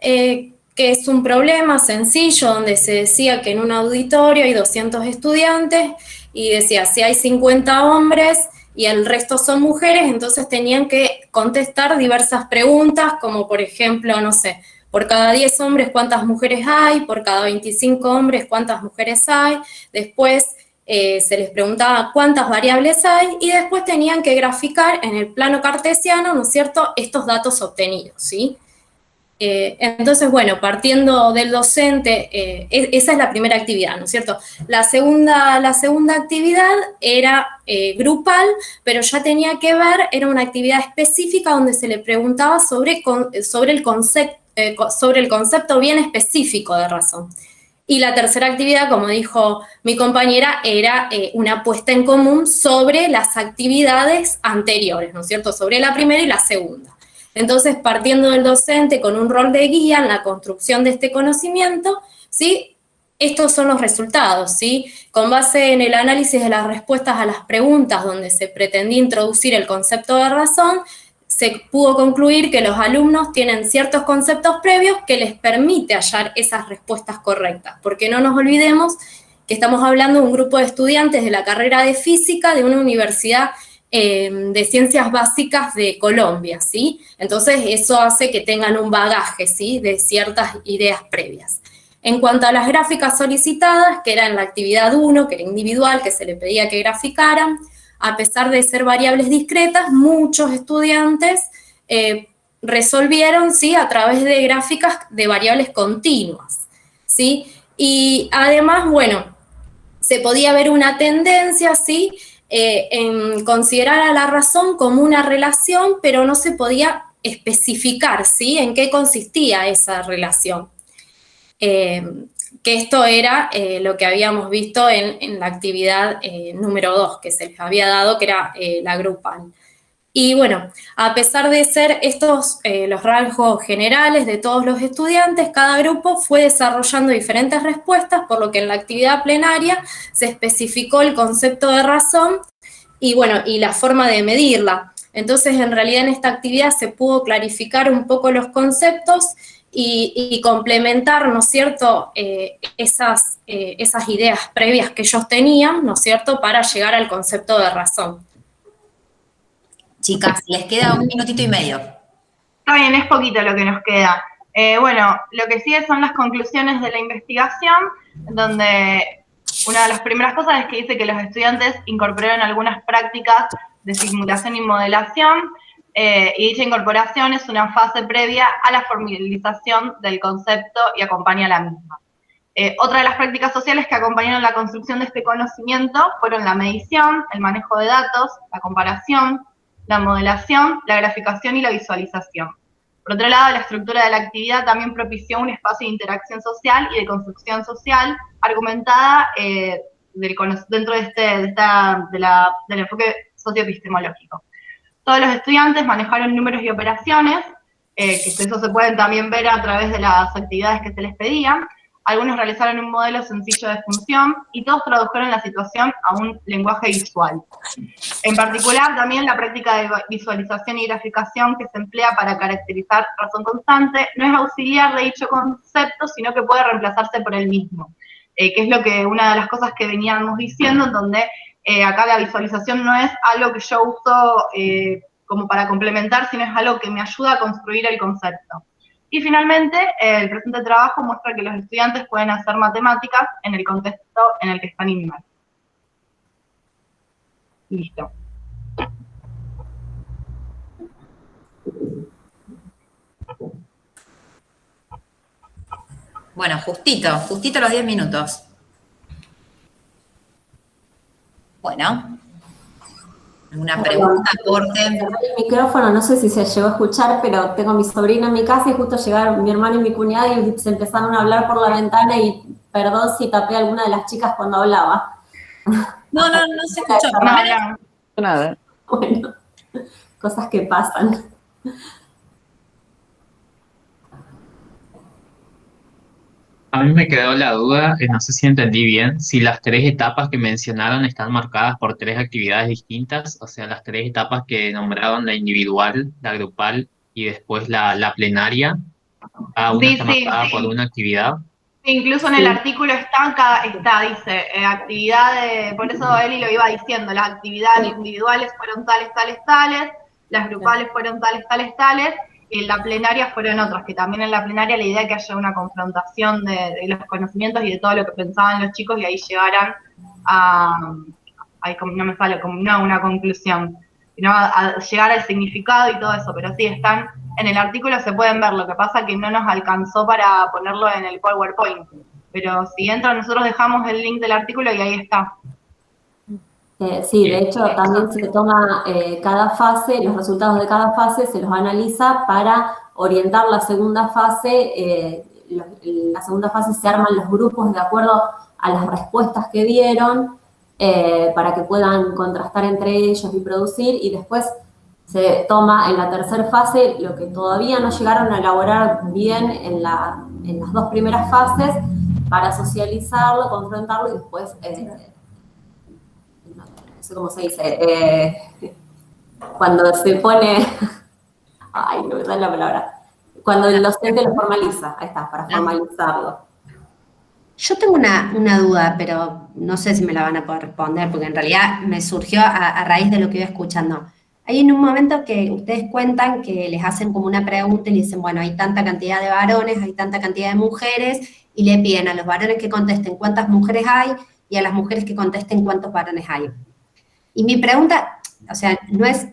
que es un problema sencillo donde se decía que en un auditorio hay 200 estudiantes y decía, si hay 50 hombres y el resto son mujeres, entonces tenían que contestar diversas preguntas, como por ejemplo, no sé, por cada 10 hombres, ¿cuántas mujeres hay? Por cada 25 hombres, ¿cuántas mujeres hay? Después se les preguntaba cuántas variables hay y después tenían que graficar en el plano cartesiano, ¿no es cierto?, estos datos obtenidos, ¿sí? Entonces, bueno, partiendo del docente, esa es la primera actividad, ¿no es cierto? La segunda actividad era grupal, pero ya tenía que ver, era una actividad específica donde se le preguntaba sobre el concepto bien específico de razón. Y la tercera actividad, como dijo mi compañera, era una puesta en común sobre las actividades anteriores, ¿no es cierto? Sobre la primera y la segunda. Entonces, partiendo del docente con un rol de guía en la construcción de este conocimiento, ¿sí? Estos son los resultados, ¿sí? Con base en el análisis de las respuestas a las preguntas donde se pretendía introducir el concepto de razón, se pudo concluir que los alumnos tienen ciertos conceptos previos que les permite hallar esas respuestas correctas, porque no nos olvidemos que estamos hablando de un grupo de estudiantes de la carrera de física de una universidad de ciencias básicas de Colombia, ¿sí? Entonces eso hace que tengan un bagaje, ¿sí? De ciertas ideas previas. En cuanto a las gráficas solicitadas, que era en la actividad 1, que era individual, que se le pedía que graficaran, a pesar de ser variables discretas, muchos estudiantes resolvieron, ¿sí? A través de gráficas de variables continuas, ¿sí? Y además, bueno, se podía ver una tendencia, ¿sí? En considerar a la razón como una relación, pero no se podía especificar, ¿sí? En qué consistía esa relación. Que esto era lo que habíamos visto en la actividad número 2 que se les había dado, que era la grupal. Y bueno, a pesar de ser estos los rasgos generales de todos los estudiantes, cada grupo fue desarrollando diferentes respuestas, por lo que en la actividad plenaria se especificó el concepto de razón y bueno, y la forma de medirla. Entonces, en realidad en esta actividad se pudo clarificar un poco los conceptos y complementar, ¿no es cierto?, esas ideas previas que ellos tenían, ¿no es cierto?, para llegar al concepto de razón. Chicas, les queda 1 minutito y medio. Está bien, es poquito lo que nos queda. Bueno, lo que sigue son las conclusiones de la investigación, donde una de las primeras cosas es que dice que los estudiantes incorporaron algunas prácticas de simulación y modelación, y dicha incorporación es una fase previa a la formalización del concepto y acompaña a la misma. Otra de las prácticas sociales que acompañaron la construcción de este conocimiento fueron la medición, el manejo de datos, la comparación, la modelación, la graficación y la visualización. Por otro lado, la estructura de la actividad también propició un espacio de interacción social y de construcción social argumentada dentro del enfoque socioepistemológico. Todos los estudiantes manejaron números y operaciones, que eso se pueden también ver a través de las actividades que se les pedían. Algunos realizaron un modelo sencillo de función y todos tradujeron la situación a un lenguaje visual. En particular, también la práctica de visualización y graficación que se emplea para caracterizar razón constante no es auxiliar de dicho concepto, sino que puede reemplazarse por el mismo, que es una de las cosas que veníamos diciendo, en donde acá la visualización no es algo que yo uso como para complementar, sino es algo que me ayuda a construir el concepto. Y finalmente, el presente trabajo muestra que los estudiantes pueden hacer matemáticas en el contexto en el que están inmersos. Listo. Bueno, justito los 10 minutos. Bueno. ¿Alguna pregunta, aporte? El micrófono, no sé si se llegó a escuchar, pero tengo a mi sobrina en mi casa y justo llegaron mi hermano y mi cuñada y se empezaron a hablar por la ventana y perdón si tapé a alguna de las chicas cuando hablaba. No se escuchó. Nada. Bueno, cosas que pasan. A mí me quedó la duda, no sé si entendí bien, si las 3 etapas que mencionaron están marcadas por 3 actividades distintas, o sea, las 3 etapas que nombraron, la individual, la grupal y después la plenaria, cada una está marcada por una actividad. Incluso en el artículo dice, actividades, por eso Eli lo iba diciendo, las actividades individuales fueron tales, las grupales fueron tales, y la plenaria fueron otras, que también en la plenaria la idea es que haya una confrontación de los conocimientos y de todo lo que pensaban los chicos y ahí llegaran una conclusión, sino a llegar al significado y todo eso, pero sí, están en el artículo, se pueden ver, lo que pasa que no nos alcanzó para ponerlo en el PowerPoint, pero si entran, nosotros dejamos el link del artículo y ahí está. Sí, de hecho también se toma cada fase, los resultados de cada fase se los analiza para orientar la segunda fase. La segunda fase se arman los grupos de acuerdo a las respuestas que dieron para que puedan contrastar entre ellos y producir, y después se toma en la tercera fase lo que todavía no llegaron a elaborar bien en las dos primeras fases para socializarlo, confrontarlo y después, no sé cómo se dice, cuando se pone, ay, no me sale la palabra, cuando el docente lo formaliza, ahí está, para formalizarlo. Yo tengo una duda, pero no sé si me la van a poder responder, porque en realidad me surgió a raíz de lo que iba escuchando. Hay en un momento que ustedes cuentan que les hacen como una pregunta y le dicen, bueno, hay tanta cantidad de varones, hay tanta cantidad de mujeres, y le piden a los varones que contesten cuántas mujeres hay y a las mujeres que contesten cuántos varones hay. Y mi pregunta, o sea, no es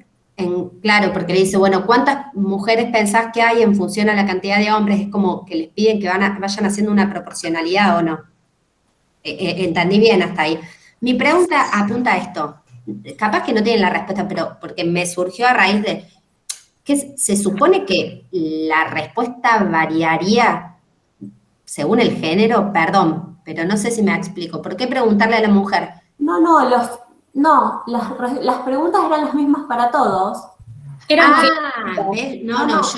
claro, porque le dice, bueno, ¿cuántas mujeres pensás que hay en función a la cantidad de hombres? Es como que les piden que vayan haciendo una proporcionalidad, ¿o no? Entendí bien hasta ahí. Mi pregunta apunta a esto. Capaz que no tienen la respuesta, pero porque me surgió a raíz de que se supone que la respuesta variaría según el género, perdón, pero no sé si me explico. ¿Por qué preguntarle a la mujer? Las preguntas eran las mismas para todos. Yo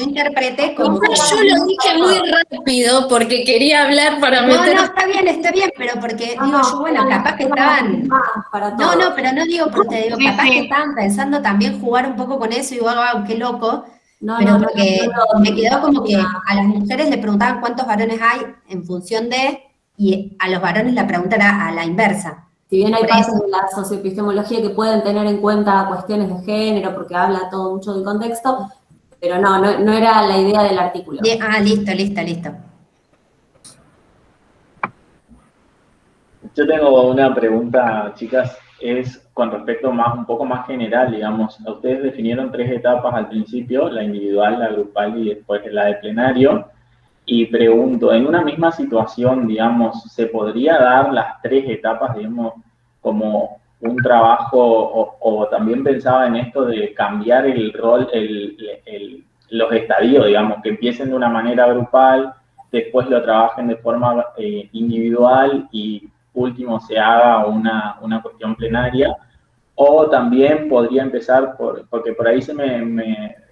interpreté como... Yo lo dije muy rápido porque quería hablar para meter... No, está bien, pero porque digo yo, bueno, capaz que estaban... No, pero no digo porque digo, capaz que estaban pensando también jugar un poco con eso y digo, wow, qué loco, pero porque me quedó como que a las mujeres le preguntaban cuántos varones hay en función de, y a los varones la pregunta era a la inversa. Si bien hay partes de la socioepistemología que pueden tener en cuenta cuestiones de género, porque habla todo mucho del contexto, pero no era la idea del artículo. Listo. Yo tengo una pregunta, chicas, es con respecto un poco más general, digamos. Ustedes definieron 3 etapas al principio, la individual, la grupal y después la de plenario. Y pregunto, en una misma situación, digamos, ¿se podría dar las 3 etapas, digamos, como un trabajo, o también pensaba en esto de cambiar el rol, los estadios, digamos, que empiecen de una manera grupal, después lo trabajen de forma individual y último se haga una cuestión plenaria? O también podría empezar, porque por ahí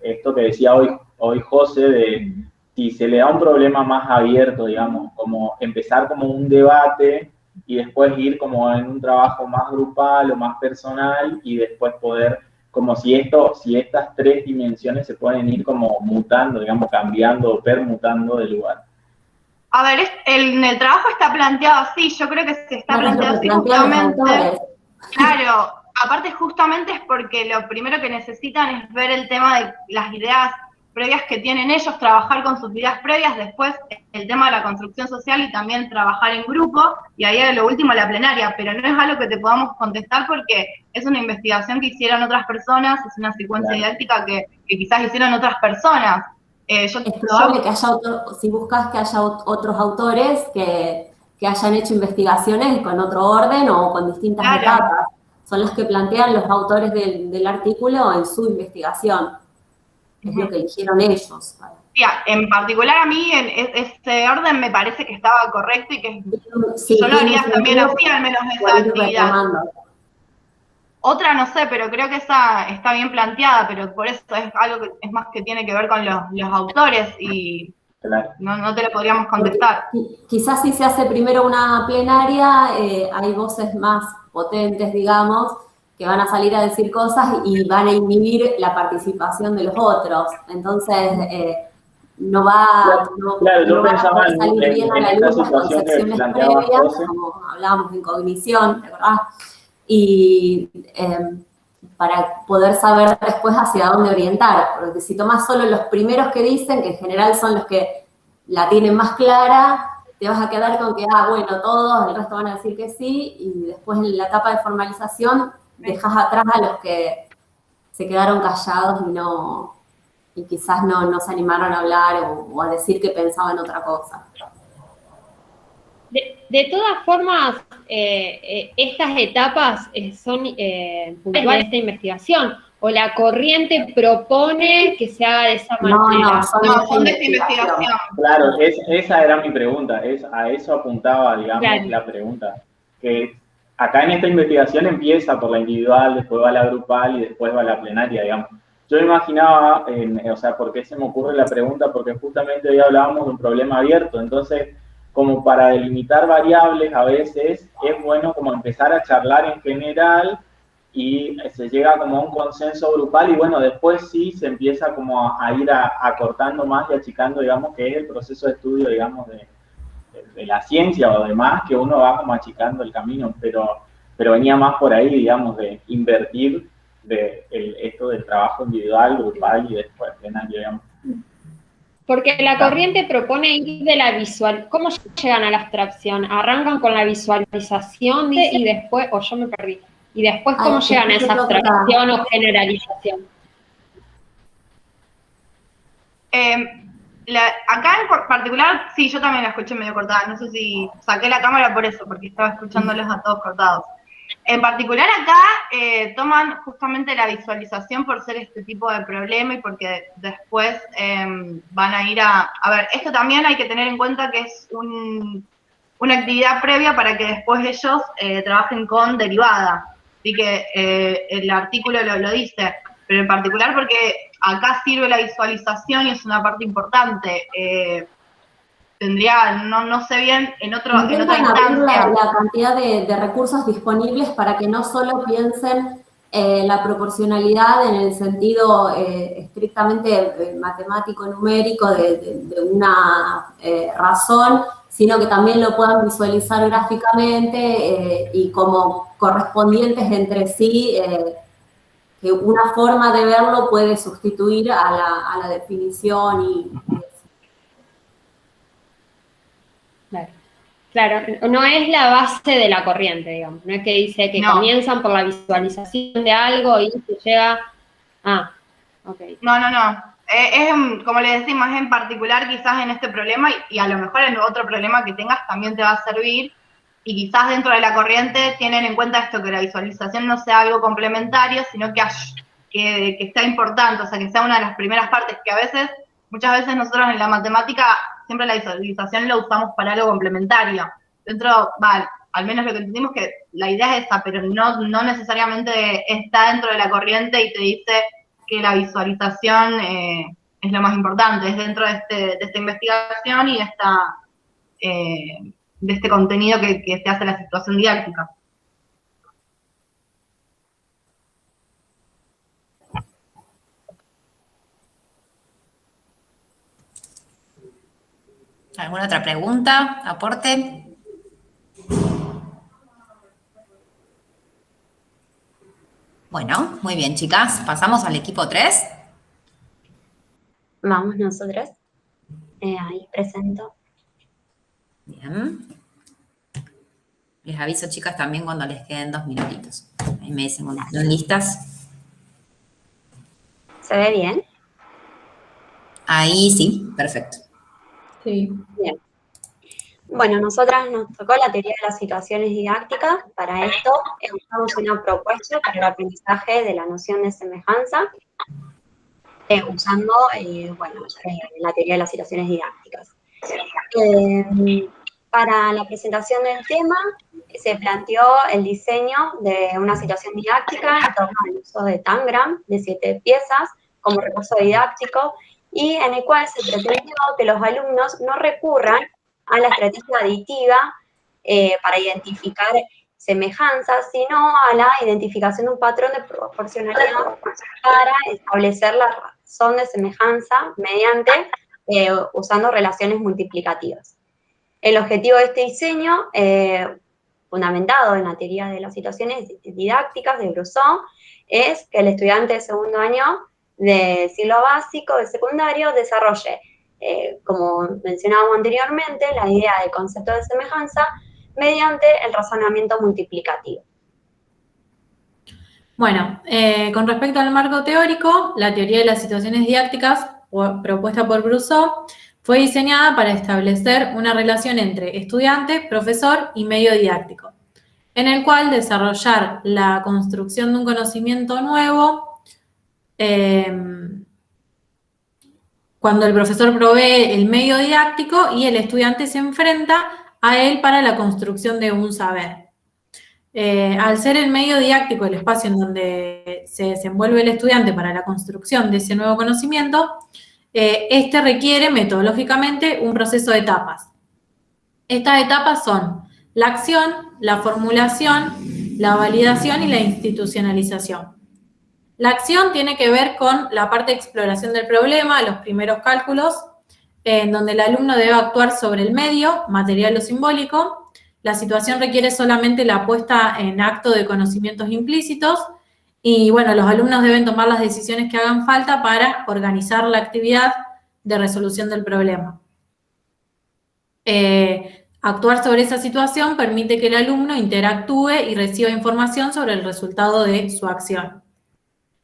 esto que decía hoy José, de si se le da un problema más abierto, digamos, como empezar como un debate y después ir como en un trabajo más grupal o más personal y después poder, como si estas 3 dimensiones se pueden ir como mutando, digamos, cambiando o permutando de lugar. A ver, en el trabajo está planteado así, yo creo que se está planteado así justamente. Claro, aparte justamente es porque lo primero que necesitan es ver el tema de las ideas previas que tienen ellos, trabajar con sus ideas previas, después el tema de la construcción social y también trabajar en grupo, y ahí lo último la plenaria, pero no es algo que te podamos contestar porque es una investigación que hicieron otras personas, es una secuencia didáctica que quizás hicieron otras personas. Es probable que haya si buscas que haya otros autores que hayan hecho investigaciones con otro orden o con distintas etapas. Son las que plantean los autores del artículo en su investigación. Es lo que eligieron ellos. En particular a mí, este orden me parece que estaba correcto y que yo lo haría también así, al menos esa actividad. Otra no sé, pero creo que esa está bien planteada, pero por eso es algo que es más que tiene que ver con los autores y no te lo podríamos contestar. Quizás si se hace primero una plenaria, hay voces más potentes, digamos, que van a salir a decir cosas y van a inhibir la participación de los otros. Entonces, no va a salir bien a la luz las concepciones previas, como hablábamos en cognición, ¿verdad? Y para poder saber después hacia dónde orientar, porque si tomas solo los primeros que dicen, que en general son los que la tienen más clara, te vas a quedar con que, bueno, todos, el resto van a decir que sí, y después en la etapa de formalización dejas atrás a los que se quedaron callados y quizás no se animaron a hablar o a decir que pensaban otra cosa. De todas formas, estas etapas son puntuales de esta investigación, o la corriente propone que se haga de esa manera. No, son de esta investigación. Claro, esa era mi pregunta, a eso apuntaba, digamos, la pregunta. Que acá en esta investigación empieza por la individual, después va la grupal y después va la plenaria, digamos. Yo imaginaba, o sea, ¿por qué se me ocurre la pregunta? Porque justamente hoy hablábamos de un problema abierto, entonces, como para delimitar variables, a veces es bueno como empezar a charlar en general y se llega como a un consenso grupal y bueno, después sí se empieza como a ir acortando más y achicando, digamos, que es el proceso de estudio, digamos, de la ciencia o demás, que uno va como achicando el camino, pero venía más por ahí, digamos, de invertir esto del trabajo individual, grupal y después penal, digamos. Porque la corriente propone ir de la visual. ¿Cómo llegan a la abstracción? ¿Arrancan con la visualización y después, o yo me perdí? ¿Y después cómo llegan a esa abstracción o generalización? Acá en particular, sí, yo también la escuché medio cortada. No sé si saqué la cámara por eso, porque estaba escuchándolos a todos cortados. En particular acá toman justamente la visualización por ser este tipo de problema y porque después van a ir a ver, esto también hay que tener en cuenta que es una actividad previa para que después ellos trabajen con derivada. Así que el artículo lo dice, pero en particular porque acá sirve la visualización y es una parte importante. Tendría, no sé bien, en otra instancia. La cantidad de recursos disponibles para que no solo piensen la proporcionalidad en el sentido estrictamente matemático, numérico de una razón, sino que también lo puedan visualizar gráficamente y como correspondientes entre sí, que una forma de verlo puede sustituir a la definición y Claro, no es la base de la corriente, digamos. No es que dice que comienzan por la visualización de algo y se llega... ok. No. Es, como le decimos, en particular quizás en este problema y a lo mejor en otro problema que tengas también te va a servir. Y quizás dentro de la corriente tienen en cuenta esto, que la visualización no sea algo complementario, sino que sea importante, o sea, que sea una de las primeras partes, que muchas veces nosotros en la matemática siempre la visualización lo usamos para algo complementario. Al menos lo que entendimos que la idea es esa, pero no necesariamente está dentro de la corriente y te dice que la visualización es lo más importante, es dentro de esta investigación y de este contenido que se hace la situación didáctica. ¿Alguna otra pregunta? ¿Aporte? Bueno, muy bien, chicas. Pasamos al equipo 3. Vamos nosotras. Ahí presento. Bien. Les aviso, chicas, también cuando les queden 2 minutitos. Ahí me dicen cuando estén listas. ¿Se ve bien? Ahí sí, perfecto. Sí. Bien. Bueno, nosotras nos tocó la teoría de las situaciones didácticas. Para esto usamos una propuesta para el aprendizaje de la noción de semejanza, usando la teoría de las situaciones didácticas. Para la presentación del tema se planteó el diseño de una situación didáctica en torno al uso de Tangram de 7 piezas como recurso didáctico y en el cual se pretendió que los alumnos no recurran a la estrategia aditiva para identificar semejanzas, sino a la identificación de un patrón de proporcionalidad para establecer la razón de semejanza mediante usando relaciones multiplicativas. El objetivo de este diseño, fundamentado en la teoría de las situaciones didácticas de Brousseau, es que el estudiante de segundo año de ciclo básico de secundario desarrolle, como mencionábamos anteriormente, la idea del concepto de semejanza mediante el razonamiento multiplicativo. Bueno, con respecto al marco teórico, la teoría de las situaciones didácticas propuesta por Brousseau fue diseñada para establecer una relación entre estudiante, profesor y medio didáctico, en el cual desarrollar la construcción de un conocimiento nuevo cuando el profesor provee el medio didáctico y el estudiante se enfrenta a él para la construcción de un saber. Al ser el medio didáctico el espacio en donde se desenvuelve el estudiante para la construcción de ese nuevo conocimiento, este requiere metodológicamente un proceso de etapas. Estas etapas son la acción, la formulación, la validación y la institucionalización. La acción tiene que ver con la parte de exploración del problema, los primeros cálculos, en donde el alumno debe actuar sobre el medio, material o simbólico. La situación requiere solamente la puesta en acto de conocimientos implícitos y, bueno, los alumnos deben tomar las decisiones que hagan falta para organizar la actividad de resolución del problema. Actuar sobre esa situación permite que el alumno interactúe y reciba información sobre el resultado de su acción.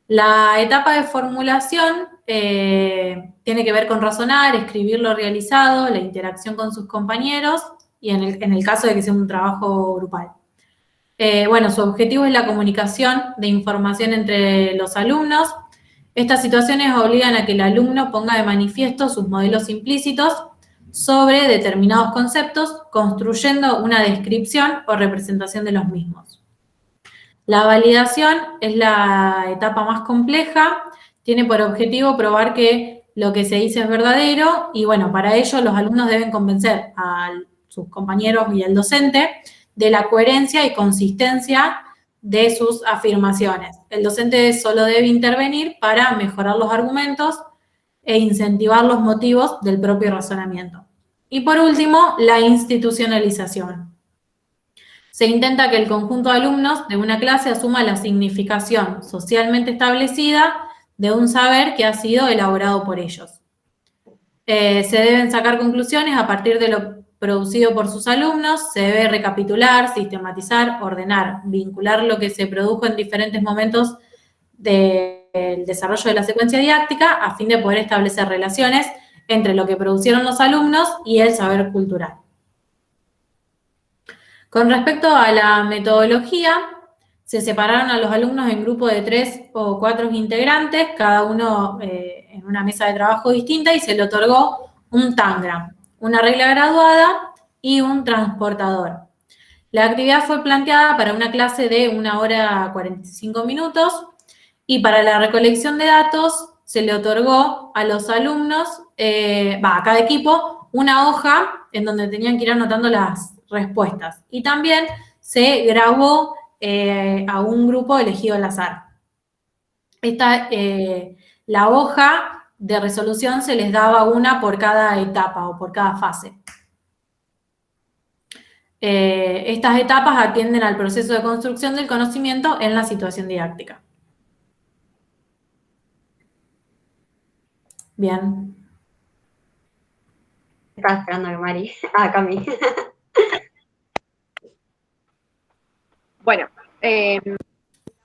La etapa de formulación tiene que ver con razonar, escribir lo realizado, la interacción con sus compañeros y en el caso de que sea un trabajo grupal. Bueno, su objetivo es la comunicación de información entre los alumnos. Estas situaciones obligan a que el alumno ponga de manifiesto sus modelos implícitos sobre determinados conceptos, construyendo una descripción o representación de los mismos. La validación es la etapa más compleja, tiene por objetivo probar que lo que se dice es verdadero y, bueno, para ello los alumnos deben convencer a sus compañeros y al docente de la coherencia y consistencia de sus afirmaciones. El docente solo debe intervenir para mejorar los argumentos e incentivar los motivos del propio razonamiento. Y por último, la institucionalización. Se intenta que el conjunto de alumnos de una clase asuma la significación socialmente establecida de un saber que ha sido elaborado por ellos. Se deben sacar conclusiones a partir de lo producido por sus alumnos, se debe recapitular, sistematizar, ordenar, vincular lo que se produjo en diferentes momentos del desarrollo de la secuencia didáctica a fin de poder establecer relaciones entre lo que producieron los alumnos y el saber cultural. Con respecto a la metodología, se separaron a los alumnos en grupos de 3 o 4 integrantes, cada uno en una mesa de trabajo distinta, y se le otorgó un tangram, una regla graduada y un transportador. La actividad fue planteada para una clase de 1 hora 45 minutos y para la recolección de datos se le otorgó a los alumnos, a cada equipo, una hoja en donde tenían que ir anotando las respuestas. Y también se grabó a un grupo elegido al azar. La hoja de resolución se les daba una por cada etapa o por cada fase. Estas etapas atienden al proceso de construcción del conocimiento en la situación didáctica. Bien. Estaba esperando a Mari. Cami. Bueno,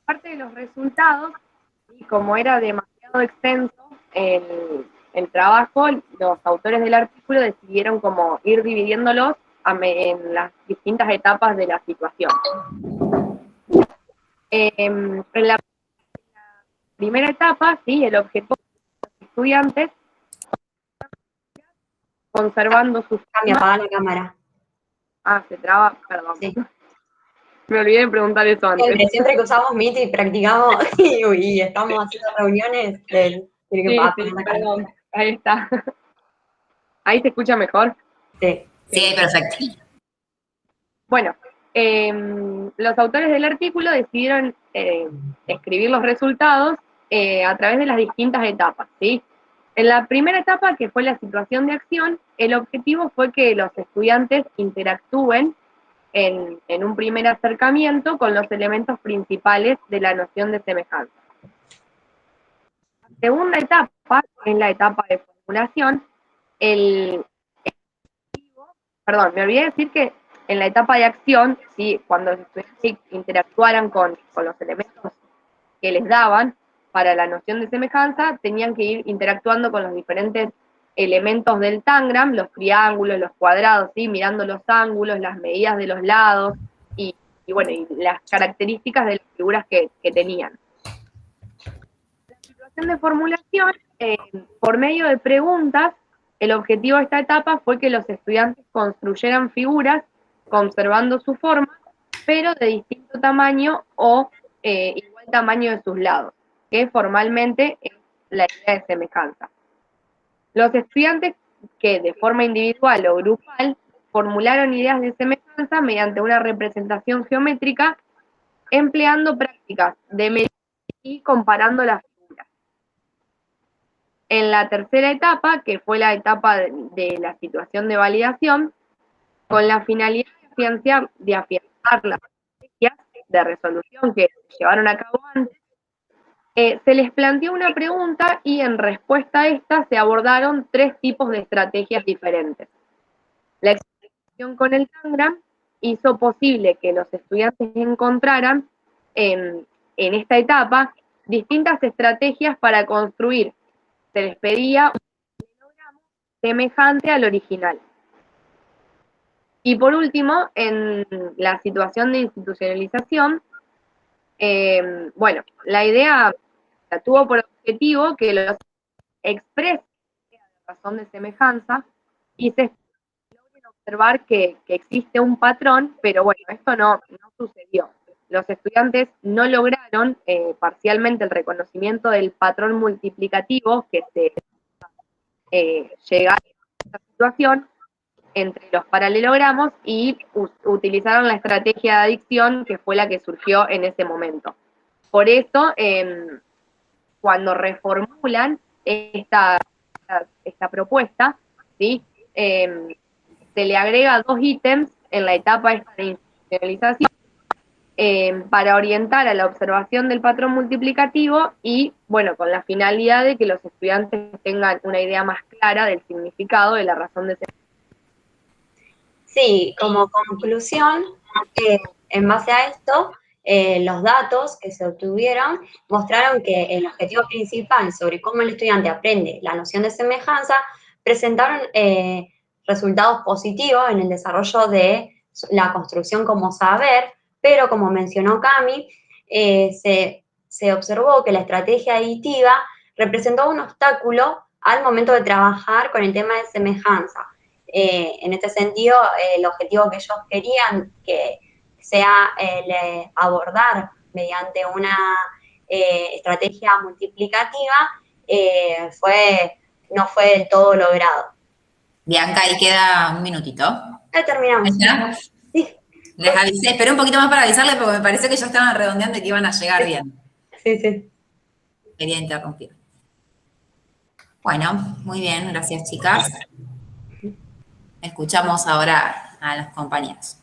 aparte de los resultados, y como era demasiado extenso el trabajo, los autores del artículo decidieron como ir dividiéndolos en las distintas etapas de la situación. En la primera etapa, sí, el objetivo de los estudiantes conservando sus... Cami, apaga la cámara. Se traba, perdón. Sí. Me olvidé de preguntar eso antes. Siempre que usamos Meet y practicamos y estamos haciendo reuniones, tiene que apagar la cámara. Ahí está. ¿Ahí se escucha mejor? Sí. Sí, perfecto. Bueno, los autores del artículo decidieron escribir los resultados a través de las distintas etapas, ¿sí? En la primera etapa, que fue la situación de acción, el objetivo fue que los estudiantes interactúen en un primer acercamiento con los elementos principales de la noción de semejanza. La segunda etapa, que es la etapa de formulación, me olvidé decir que en la etapa de acción, ¿sí? Cuando los estudiantes interactuaran con los elementos que les daban para la noción de semejanza, tenían que ir interactuando con los diferentes elementos del tangram, los triángulos, los cuadrados, ¿sí? Mirando los ángulos, las medidas de los lados y las características de las figuras que tenían. La situación de formulación, por medio de preguntas, el objetivo de esta etapa fue que los estudiantes construyeran figuras conservando su forma pero de distinto tamaño o igual tamaño de sus lados, que formalmente es la idea de semejanza. Los estudiantes que de forma individual o grupal formularon ideas de semejanza mediante una representación geométrica empleando prácticas de medida y comparando las figuras. En la tercera etapa, que fue la etapa de la situación de validación, con la finalidad de afianzar las estrategias de resolución que se llevaron a cabo antes, se les planteó una pregunta y en respuesta a esta se abordaron 3 tipos de estrategias diferentes. La explicación con el Tangram hizo posible que los estudiantes encontraran en esta etapa distintas estrategias para construir. Se les pedía un programa semejante al original. Y por último, en la situación de institucionalización, bueno, la idea tuvo por objetivo que los expresen la razón de semejanza y se logren observar que existe un patrón, pero bueno, esto no sucedió. Los estudiantes no lograron parcialmente el reconocimiento del patrón multiplicativo que se llega a esta situación entre los paralelogramos y utilizaron la estrategia de adicción que fue la que surgió en ese momento. Por eso, cuando reformulan esta propuesta, ¿sí? Se le agrega 2 ítems en la etapa esta de institucionalización para orientar a la observación del patrón multiplicativo y, bueno, con la finalidad de que los estudiantes tengan una idea más clara del significado de la razón de ser. Sí, como conclusión, en base a esto, los datos que se obtuvieron mostraron que el objetivo principal sobre cómo el estudiante aprende la noción de semejanza presentaron resultados positivos en el desarrollo de la construcción como saber, pero como mencionó Cami, se observó que la estrategia aditiva representó un obstáculo al momento de trabajar con el tema de semejanza. En este sentido, el objetivo que ellos querían que sea abordar mediante una estrategia multiplicativa, no fue del todo logrado. Bianca, ahí queda un minutito. Ya terminamos. ¿Ya? Sí. Les avisé, esperé un poquito más para avisarles porque me parece que ya estaban redondeando y que iban a llegar bien. Sí. Quería interrumpir. Bueno, muy bien, gracias chicas. Escuchamos ahora a los compañeros.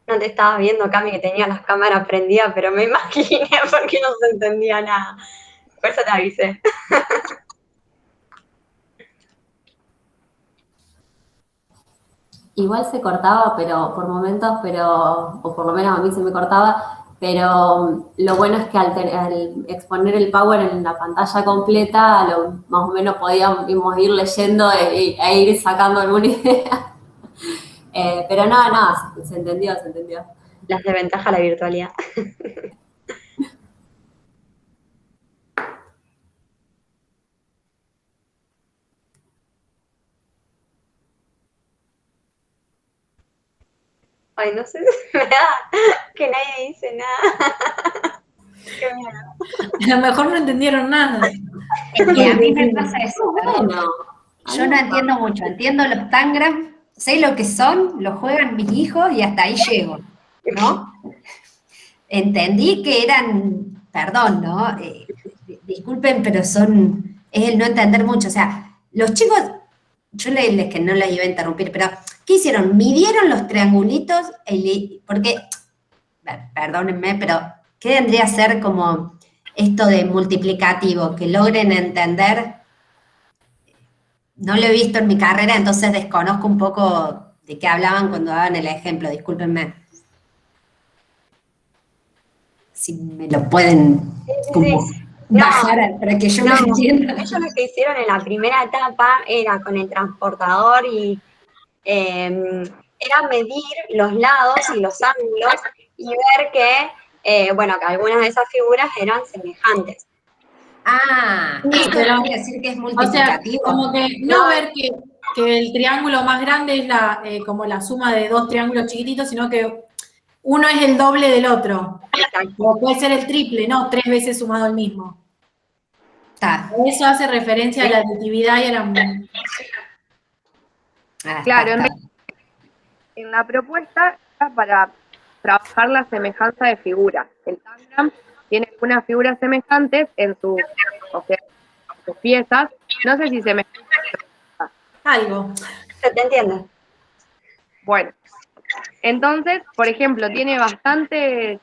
No te estaba viendo, Cami, que tenía las cámaras prendidas, pero me imaginé porque no se entendía nada. Por eso te avisé. Igual se cortaba, pero por momentos, o por lo menos a mí se me cortaba, pero lo bueno es que al exponer el Power en la pantalla completa, más o menos podíamos ir leyendo e ir sacando alguna idea. Pero no, se entendió. Las desventajas la virtualidad. Ay, no sé, me da que nadie dice nada. Qué miedo. A lo mejor no entendieron nada. Es que a mí me pasa eso. Bueno, yo no entiendo mucho. Entiendo los Tangram, sé lo que son, lo juegan mis hijos y hasta ahí llego, ¿no? Entendí que eran, perdón, ¿no? Disculpen, pero es el no entender mucho. O sea, los chicos, yo les que no les iba a interrumpir, pero ¿qué hicieron? Midieron los triangulitos, porque, perdónenme, pero ¿qué vendría a ser como esto de multiplicativo? Que logren entender. No lo he visto en mi carrera, entonces desconozco un poco de qué hablaban cuando daban el ejemplo, discúlpenme. Si me lo pueden bajar para que yo lo entienda. Ellos lo que hicieron en la primera etapa era con el transportador y era medir los lados y los ángulos y ver que, bueno, que algunas de esas figuras eran semejantes. Esto pero, quiere decir que es o multiplicativo. sea, como que no ver que el triángulo más grande es como la suma de dos triángulos chiquititos, sino que uno es el doble del otro. O puede ser el triple, ¿no? 3 veces sumado al mismo. Eso hace referencia a la aditividad y a la... Claro, en la propuesta era para trabajar la semejanza de figuras. El Tangram tiene unas figuras semejantes en sus piezas. No sé si se me... Algo. ¿Se te entiende? Bueno, entonces, por ejemplo, tiene bastantes,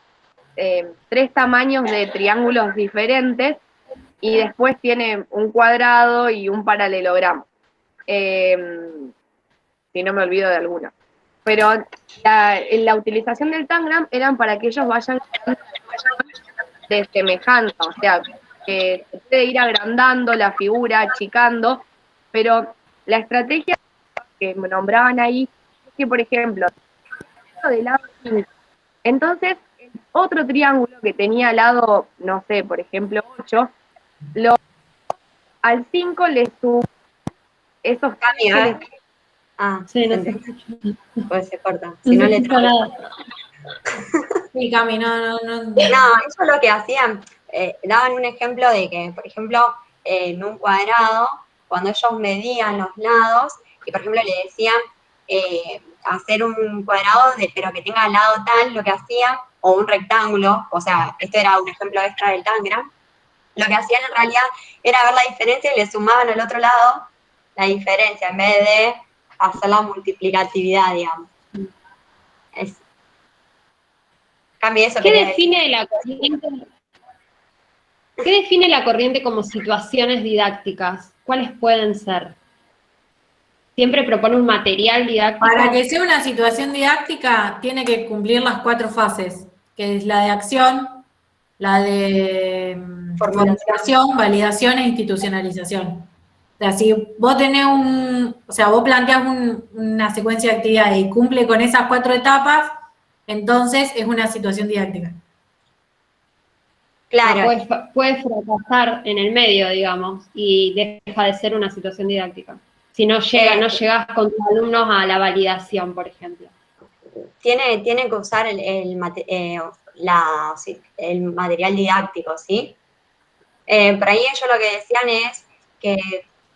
3 tamaños de triángulos diferentes y después tiene un cuadrado y un paralelogramo. Si no me olvido de alguna. Pero la utilización del Tangram eran para que ellos vayan de semejanza, o sea, que se puede ir agrandando la figura, achicando, pero la estrategia que me nombraban ahí es que, por ejemplo, de lado 5, entonces el otro triángulo que tenía lado, no sé, por ejemplo 8, al 5 le subo esos cambios. Sí, no sé. Pues se corta. Si no le nada. Sí, Cami, no. No, eso lo que hacían, daban un ejemplo de que, por ejemplo, en un cuadrado, cuando ellos medían los lados, y por ejemplo le decían hacer un cuadrado, pero que tenga lado tal, lo que hacían, o un rectángulo, o sea, esto era un ejemplo extra del Tangram, lo que hacían en realidad era ver la diferencia y le sumaban al otro lado la diferencia, en vez de hacer la multiplicatividad, digamos. Eso ¿Qué define la corriente como situaciones didácticas? ¿Cuáles pueden ser? ¿Siempre propone un material didáctico? Para que sea una situación didáctica, tiene que cumplir las 4 fases, que es la de acción, la de formalización, validación e institucionalización. O sea, si vos tenés vos planteás una secuencia de actividades y cumple con esas 4 etapas, entonces es una situación didáctica. Claro. Puede fracasar en el medio, digamos, y deja de ser una situación didáctica. Si no llegás con tus alumnos a la validación, por ejemplo. Tiene que usar el material didáctico, ¿sí? Por ahí ellos lo que decían es que,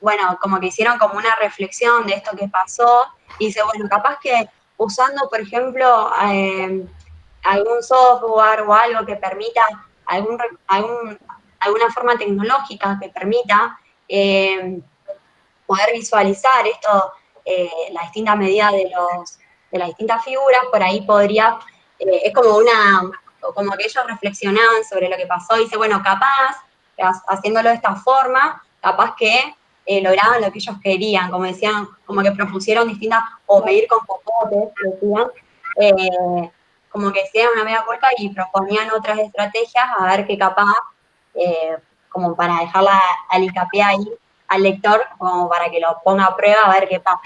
bueno, como que hicieron como una reflexión de esto que pasó, y dice, bueno, capaz que usando, por ejemplo, algún software o algo que permita, alguna forma tecnológica que permita poder visualizar esto, la distinta medida de las distintas figuras, por ahí podría, es como que ellos reflexionaban sobre lo que pasó y dice, bueno, capaz, haciéndolo de esta forma, capaz que lograban lo que ellos querían, como decían, como que propusieron distintas, o medir con popotes, decían, como que hacían una media vuelta y proponían otras estrategias a ver qué capaz, como para dejarla al hincapié ahí al lector, como para que lo ponga a prueba a ver qué pasa.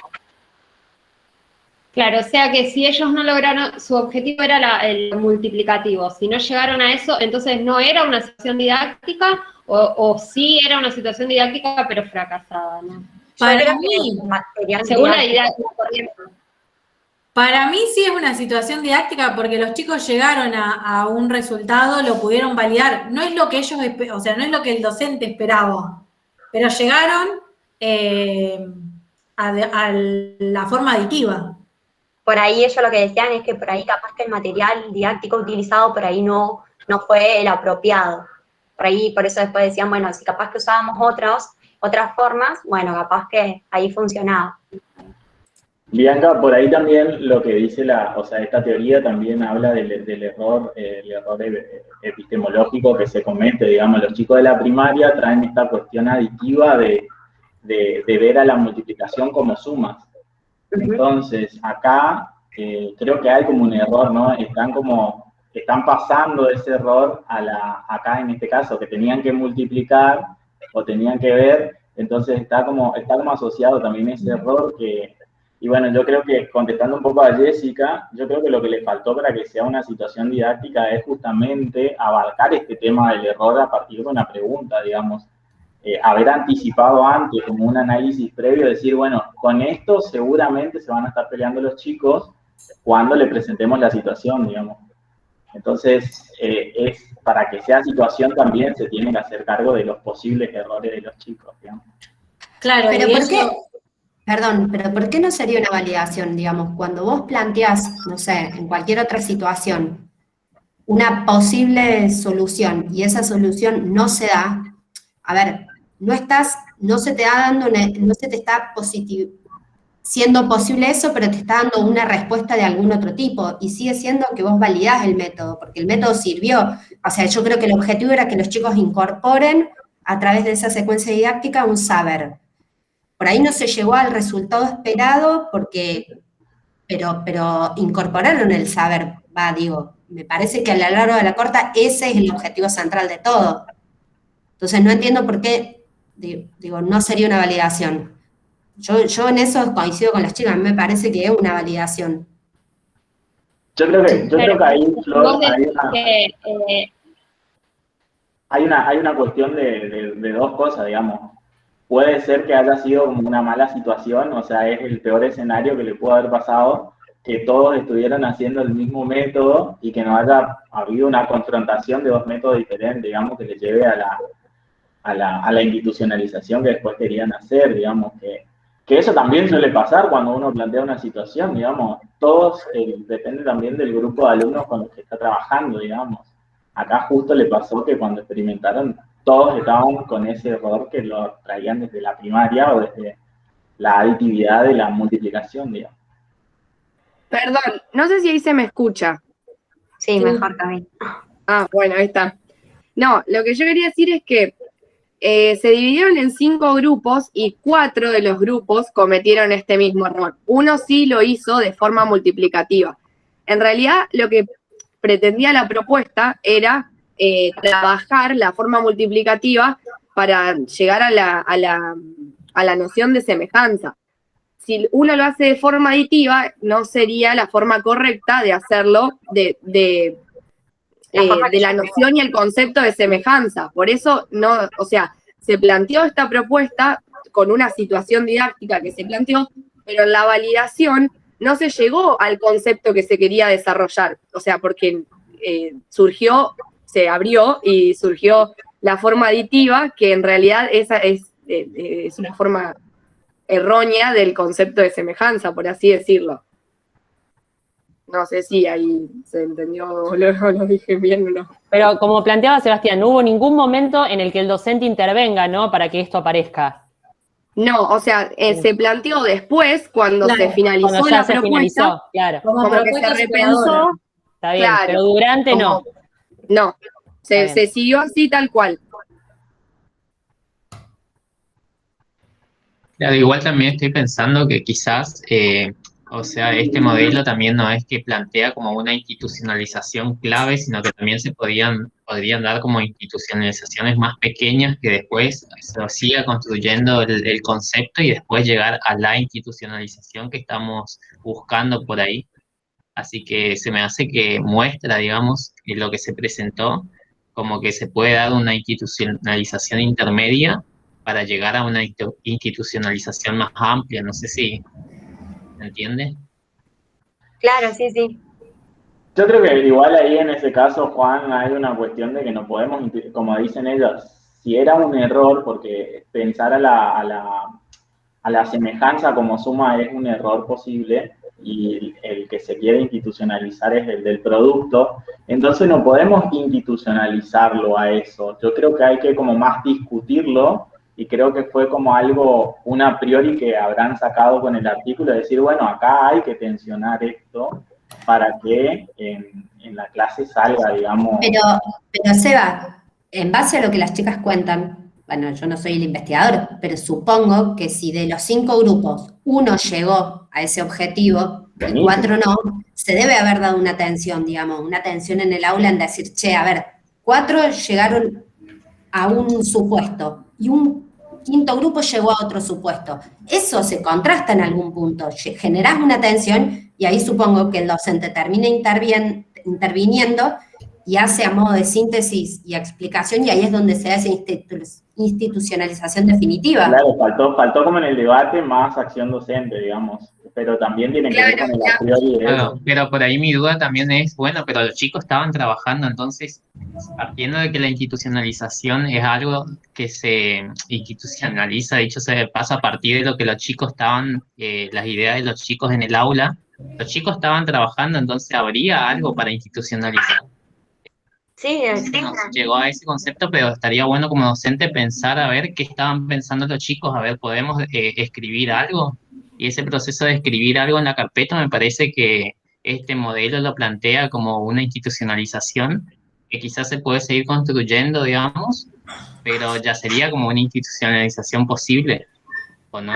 Claro, o sea que si ellos no lograron, su objetivo era el multiplicativo, si no llegaron a eso, entonces no era una situación didáctica, o sí era una situación didáctica, pero fracasada, ¿no? Para mí, según la didáctica corriente. Para mí sí es una situación didáctica porque los chicos llegaron a un resultado, lo pudieron validar. No es lo que ellos, o sea, no es lo que el docente esperaba, pero llegaron a la forma aditiva. Por ahí ellos lo que decían es que por ahí capaz que el material didáctico utilizado por ahí no fue el apropiado. Por ahí, por eso después decían, bueno, si capaz que usábamos otras formas, bueno, capaz que ahí funcionaba. Bianca, por ahí también lo que dice esta teoría también habla del error, epistemológico que se comete, digamos, los chicos de la primaria traen esta cuestión aditiva de ver a la multiplicación como sumas. Entonces, acá creo que hay como un error, ¿no? Están pasando ese error acá en este caso, que tenían que multiplicar o tenían que ver, entonces está como asociado también ese error que Y bueno, yo creo que, contestando un poco a Jessica, yo creo que lo que le faltó para que sea una situación didáctica es justamente abarcar este tema del error a partir de una pregunta, digamos. Haber anticipado antes, como un análisis previo, decir, bueno, con esto seguramente se van a estar peleando los chicos cuando le presentemos la situación, digamos. Entonces, para que sea situación también se tiene que hacer cargo de los posibles errores de los chicos, digamos. Claro, pero y ¿por eso... qué? Perdón, pero ¿por qué no sería una validación, digamos, cuando vos planteás, no sé, en cualquier otra situación, una posible solución y esa solución no se da? A ver, no se te está siendo posible eso, pero te está dando una respuesta de algún otro tipo, y sigue siendo que vos validás el método, porque el método sirvió. O sea, yo creo que el objetivo era que los chicos incorporen a través de esa secuencia didáctica un saber. Por ahí no se llegó al resultado esperado pero incorporaron el saber, me parece que a lo largo de la corta ese es el objetivo central de todo. Entonces no entiendo por qué, no sería una validación. Yo en eso coincido con las chicas, me parece que es una validación. Yo creo que ahí, Flor, hay una cuestión de dos cosas, digamos. Puede ser que haya sido como una mala situación, o sea, es el peor escenario que le pudo haber pasado, que todos estuvieran haciendo el mismo método y que no haya habido una confrontación de dos métodos diferentes, digamos, que les lleve a la institucionalización que después querían hacer, digamos, que eso también suele pasar cuando uno plantea una situación, digamos, todos depende también del grupo de alumnos con los que está trabajando, digamos. Acá justo le pasó que cuando experimentaron, todos estaban con ese error que lo traían desde la primaria o desde la aditividad de la multiplicación, digamos. Perdón, no sé si ahí se me escucha. Sí, mejor también. Ah, bueno, ahí está. No, lo que yo quería decir es que se dividieron en 5 grupos y 4 de los grupos cometieron este mismo error. Uno sí lo hizo de forma multiplicativa. En realidad, lo que pretendía la propuesta era trabajar la forma multiplicativa para llegar a la noción de semejanza. Si uno lo hace de forma aditiva, no sería la forma correcta de hacerlo de la noción y el concepto de semejanza. Por eso, se planteó esta propuesta con una situación didáctica que se planteó, pero en la validación no se llegó al concepto que se quería desarrollar. O sea, porque se abrió y surgió la forma aditiva, que en realidad esa es una forma errónea del concepto de semejanza, por así decirlo. No sé si ahí se entendió o lo dije bien o no. Pero como planteaba Sebastián, no hubo ningún momento en el que el docente intervenga, ¿no?, para que esto aparezca. No, o sea, se planteó después, cuando se finalizó cuando ya la se propuesta, finalizó, claro. como que se repensó. Está bien, claro, pero durante no. No, se siguió así tal cual. Claro, igual también estoy pensando que quizás, este modelo también no es que plantea como una institucionalización clave, sino que también se podrían dar como institucionalizaciones más pequeñas que después se siga construyendo el concepto y después llegar a la institucionalización que estamos buscando por ahí. Así que se me hace que muestra, digamos, que lo que se presentó, como que se puede dar una institucionalización intermedia para llegar a una institucionalización más amplia. No sé si ¿me entiende? Claro, sí, sí. Yo creo que igual ahí en ese caso, Juan, hay una cuestión de que no podemos, como dicen ellos, si era un error, porque pensar a la semejanza como suma es un error posible, y el que se quiere institucionalizar es el del producto, entonces no podemos institucionalizarlo a eso. Yo creo que hay que como más discutirlo, y creo que fue como algo, un a priori que habrán sacado con el artículo, de decir, bueno, acá hay que tensionar esto para que en la clase salga, digamos. Pero Seba, en base a lo que las chicas cuentan, bueno, yo no soy el investigador, pero supongo que si de los 5 grupos uno llegó a ese objetivo y 4 no, se debe haber dado una tensión, digamos, una tensión en el aula en decir, che, a ver, 4 llegaron a un supuesto y un quinto grupo llegó a otro supuesto. Eso se contrasta en algún punto, generás una tensión y ahí supongo que el docente termina interviniendo y hace a modo de síntesis y explicación, y ahí es donde se da esa institucionalización definitiva. Claro, faltó como en el debate más acción docente, digamos, pero también tiene que ver con el a priori de Claro, pero por ahí mi duda también es, bueno, pero los chicos estaban trabajando, entonces, partiendo de que la institucionalización es algo que se institucionaliza, dicho sea de paso, a partir de lo que los chicos estaban, las ideas de los chicos en el aula, los chicos estaban trabajando, entonces habría algo para institucionalizar. Sí, No se llegó a ese concepto, pero estaría bueno como docente pensar a ver qué estaban pensando los chicos, a ver, ¿podemos escribir algo? Y ese proceso de escribir algo en la carpeta me parece que este modelo lo plantea como una institucionalización que quizás se puede seguir construyendo, digamos, pero ya sería como una institucionalización posible, ¿o no?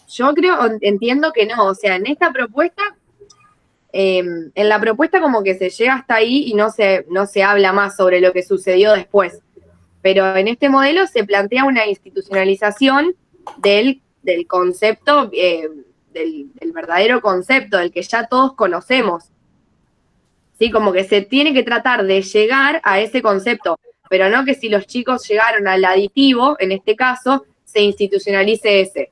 Yo entiendo que no, o sea, en esta propuesta, en la propuesta como que se llega hasta ahí y no se habla más sobre lo que sucedió después. Pero en este modelo se plantea una institucionalización del concepto, del verdadero concepto, del que ya todos conocemos. ¿Sí? Como que se tiene que tratar de llegar a ese concepto, pero no que si los chicos llegaron al aditivo, en este caso, se institucionalice ese.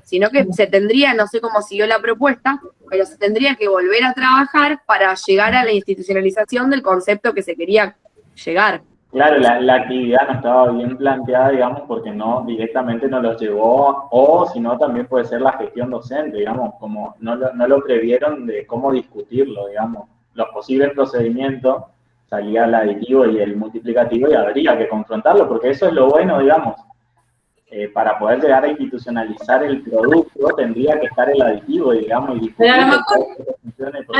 Sino que se tendría, no sé cómo siguió la propuesta, pero se tendría que volver a trabajar para llegar a la institucionalización del concepto que se quería llegar. Claro, la actividad no estaba bien planteada, digamos, porque no directamente no los llevó, o si no también puede ser la gestión docente, digamos, como no lo previeron de cómo discutirlo, digamos. Los posibles procedimientos, salía el aditivo y el multiplicativo y habría que confrontarlo, porque eso es lo bueno, digamos. Para poder llegar a institucionalizar el producto tendría que estar el aditivo, digamos, y pero a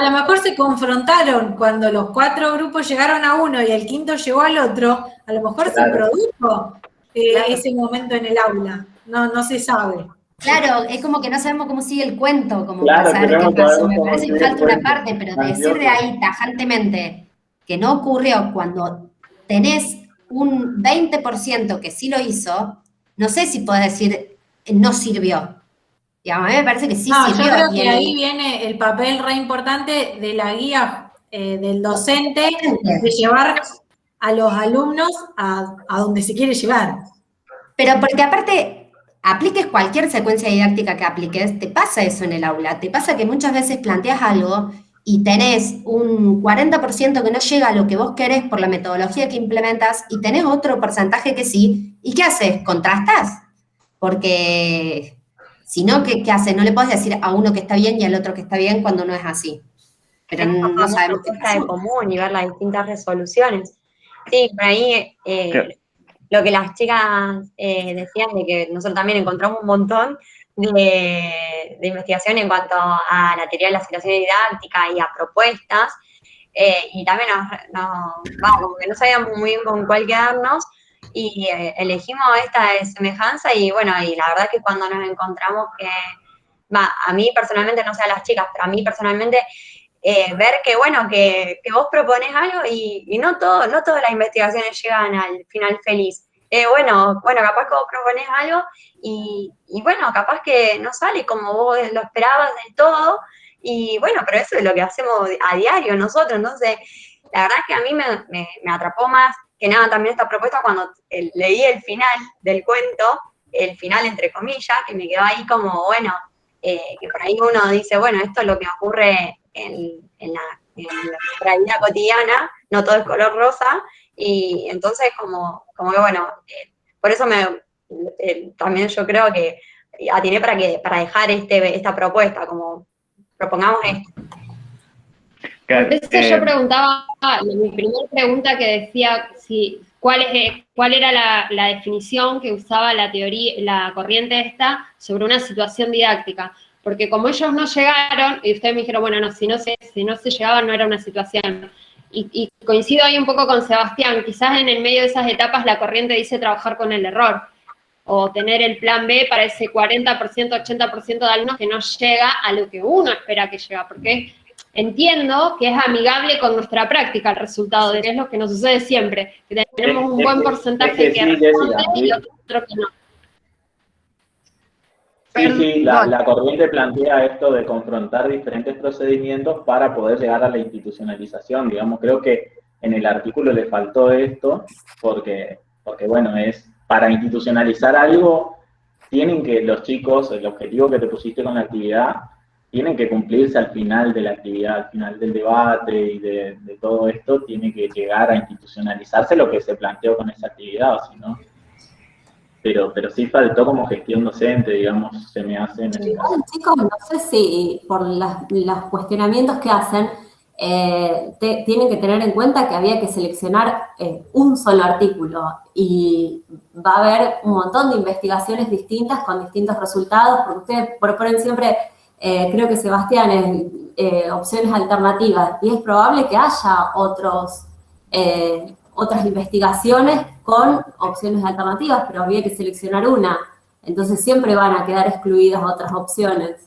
lo mejor se confrontaron cuando los 4 grupos llegaron a uno y el quinto llegó al otro, a lo mejor se produjo ese momento en el aula, no se sabe. Claro, es como que no sabemos cómo sigue el cuento, como claro, para saber qué pasó. Me parece que falta una cuento. parte, pero decir de ahí tajantemente que no ocurrió cuando tenés un 20% que sí lo hizo, no sé si podés decir no sirvió. Digamos, a mí me parece que sí sirvió. Yo creo que ahí viene el papel re importante de la guía del docente, de llevar a los alumnos a donde se quiere llevar. Pero porque aparte, apliques cualquier secuencia didáctica que apliques, te pasa eso en el aula. Te pasa que muchas veces planteas algo y tenés un 40% que no llega a lo que vos querés por la metodología que implementas y tenés otro porcentaje que sí. ¿Y qué haces? ¿Contrastás? Porque si no, ¿qué haces? No le podés decir a uno que está bien y al otro que está bien cuando no es así. Pero no sabemos qué de común y ver las distintas resoluciones. Sí, por ahí lo que las chicas decían de que nosotros también encontramos un montón de investigación en cuanto a la teoría de la situación didáctica y a propuestas, y también como que no sabíamos muy bien con cuál quedarnos, y elegimos esta de semejanza, y bueno, y la verdad que cuando nos encontramos a mí personalmente, no sé a las chicas, pero a mí personalmente, ver que bueno, que vos propones algo y no todas las investigaciones llegan al final feliz. Bueno, capaz que vos propones algo y bueno, capaz que no sale como vos lo esperabas del todo, y bueno, pero eso es lo que hacemos a diario nosotros. Entonces, la verdad es que a mí me atrapó más que nada también esta propuesta cuando leí el final del cuento, el final entre comillas, que me quedó ahí como, bueno, que por ahí uno dice, bueno, esto es lo que ocurre en la vida cotidiana, no todo es color rosa, y entonces como que bueno, por eso también yo creo que atiné para dejar esta propuesta, como propongamos esto. Entonces yo preguntaba, mi primera pregunta que decía cuál era la definición que usaba la teoría, la corriente esta sobre una situación didáctica, porque como ellos no llegaron, y ustedes me dijeron, bueno, no, si no se llegaban no era una situación, y coincido ahí un poco con Sebastián, quizás en el medio de esas etapas la corriente dice trabajar con el error, o tener el plan B para ese 40%, 80% de alumnos que no llega a lo que uno espera que llega, porque entiendo que es amigable con nuestra práctica el resultado, de que es lo que nos sucede siempre, que tenemos un buen porcentaje que responde y otro que no. Sí, la corriente plantea esto de confrontar diferentes procedimientos para poder llegar a la institucionalización. Digamos, creo que en el artículo le faltó esto, porque bueno, es para institucionalizar algo, tienen que los chicos, el objetivo que te pusiste con la actividad, tienen que cumplirse al final de la actividad, al final del debate y de todo esto, tiene que llegar a institucionalizarse lo que se planteó con esa actividad, o si no. Pero sí faltó como gestión docente, digamos, se me hace en ese caso. Chicos, no sé si por los cuestionamientos que hacen, tienen que tener en cuenta que había que seleccionar un solo artículo y va a haber un montón de investigaciones distintas con distintos resultados, porque ustedes proponen siempre, creo que Sebastián, opciones alternativas, y es probable que haya otras investigaciones con opciones alternativas, pero había que seleccionar una. Entonces siempre van a quedar excluidas otras opciones.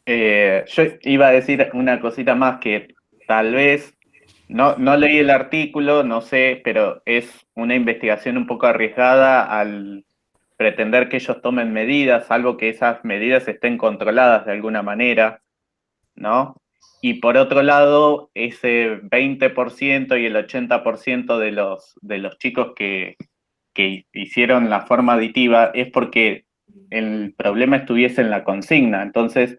Yo iba a decir una cosita más que tal vez, no leí el artículo, no sé, pero es una investigación un poco arriesgada al pretender que ellos tomen medidas, salvo que esas medidas estén controladas de alguna manera, ¿no? Y por otro lado, ese 20% y el 80% de los chicos que hicieron la forma aditiva es porque el problema estuviese en la consigna. Entonces,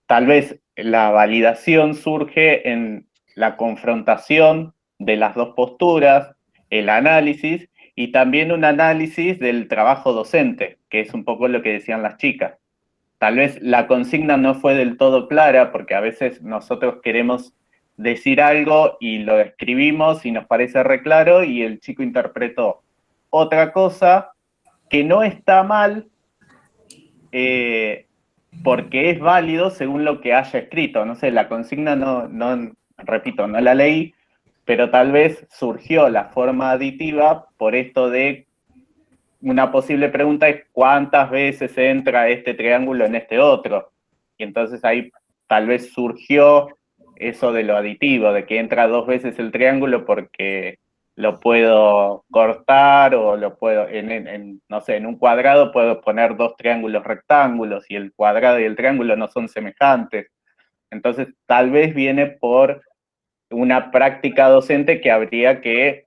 tal vez la validación surge en la confrontación de las dos posturas, el análisis y también un análisis del trabajo docente, que es un poco lo que decían las chicas. Tal vez la consigna no fue del todo clara, porque a veces nosotros queremos decir algo y lo escribimos y nos parece re claro y el chico interpretó otra cosa que no está mal, porque es válido según lo que haya escrito. No sé, la consigna repito, no la leí, pero tal vez surgió la forma aditiva por esto de una posible pregunta es ¿cuántas veces entra este triángulo en este otro? Y entonces ahí tal vez surgió eso de lo aditivo, de que entra 2 veces el triángulo porque lo puedo cortar o lo puedo, no sé, en un cuadrado puedo poner 2 triángulos rectángulos y el cuadrado y el triángulo no son semejantes. Entonces tal vez viene por una práctica docente que habría que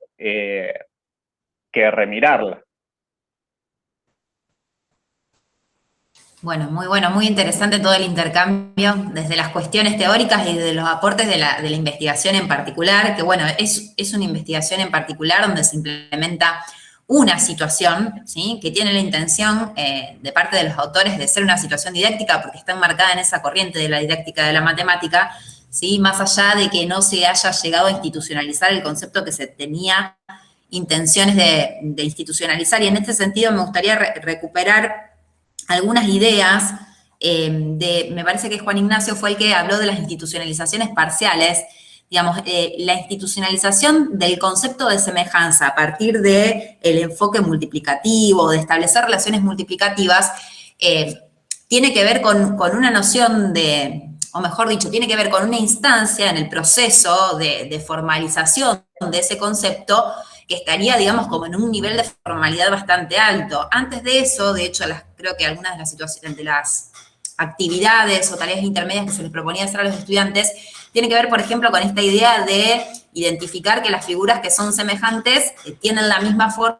remirarla. Bueno, muy interesante todo el intercambio, desde las cuestiones teóricas y desde los aportes de la investigación en particular, que bueno, es una investigación en particular donde se implementa una situación, ¿sí?, que tiene la intención de parte de los autores de ser una situación didáctica, porque está enmarcada en esa corriente de la didáctica de la matemática, ¿sí?, más allá de que no se haya llegado a institucionalizar el concepto que se tenía intenciones de institucionalizar. Y en este sentido me gustaría recuperar algunas ideas me parece que Juan Ignacio fue el que habló de las institucionalizaciones parciales, digamos, la institucionalización del concepto de semejanza a partir del enfoque multiplicativo, de establecer relaciones multiplicativas, tiene que ver con una noción o mejor dicho, tiene que ver con una instancia en el proceso de formalización de ese concepto que estaría, digamos, como en un nivel de formalidad bastante alto. Antes de eso, de hecho, creo que algunas de las situaciones, de las actividades o tareas intermedias que se les proponía hacer a los estudiantes, tiene que ver, por ejemplo, con esta idea de identificar que las figuras que son semejantes tienen la misma forma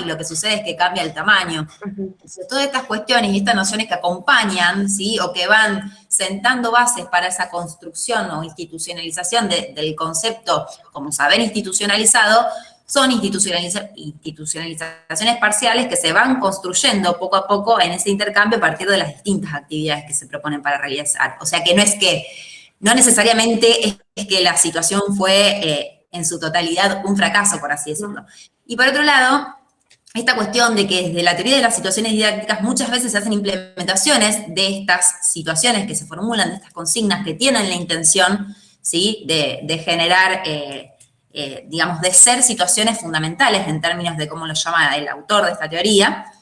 y lo que sucede es que cambia el tamaño. Entonces, todas estas cuestiones y estas nociones que acompañan, ¿sí?, o que van sentando bases para esa construcción o institucionalización del concepto como saber institucionalizado, son institucionalizaciones parciales que se van construyendo poco a poco en ese intercambio a partir de las distintas actividades que se proponen para realizar. O sea que no necesariamente es que la situación fue en su totalidad un fracaso, por así decirlo. Y por otro lado, esta cuestión de que desde la teoría de las situaciones didácticas muchas veces se hacen implementaciones de estas situaciones que se formulan, de estas consignas que tienen la intención, ¿sí?, de generar digamos, de ser situaciones fundamentales en términos de cómo lo llama el autor de esta teoría,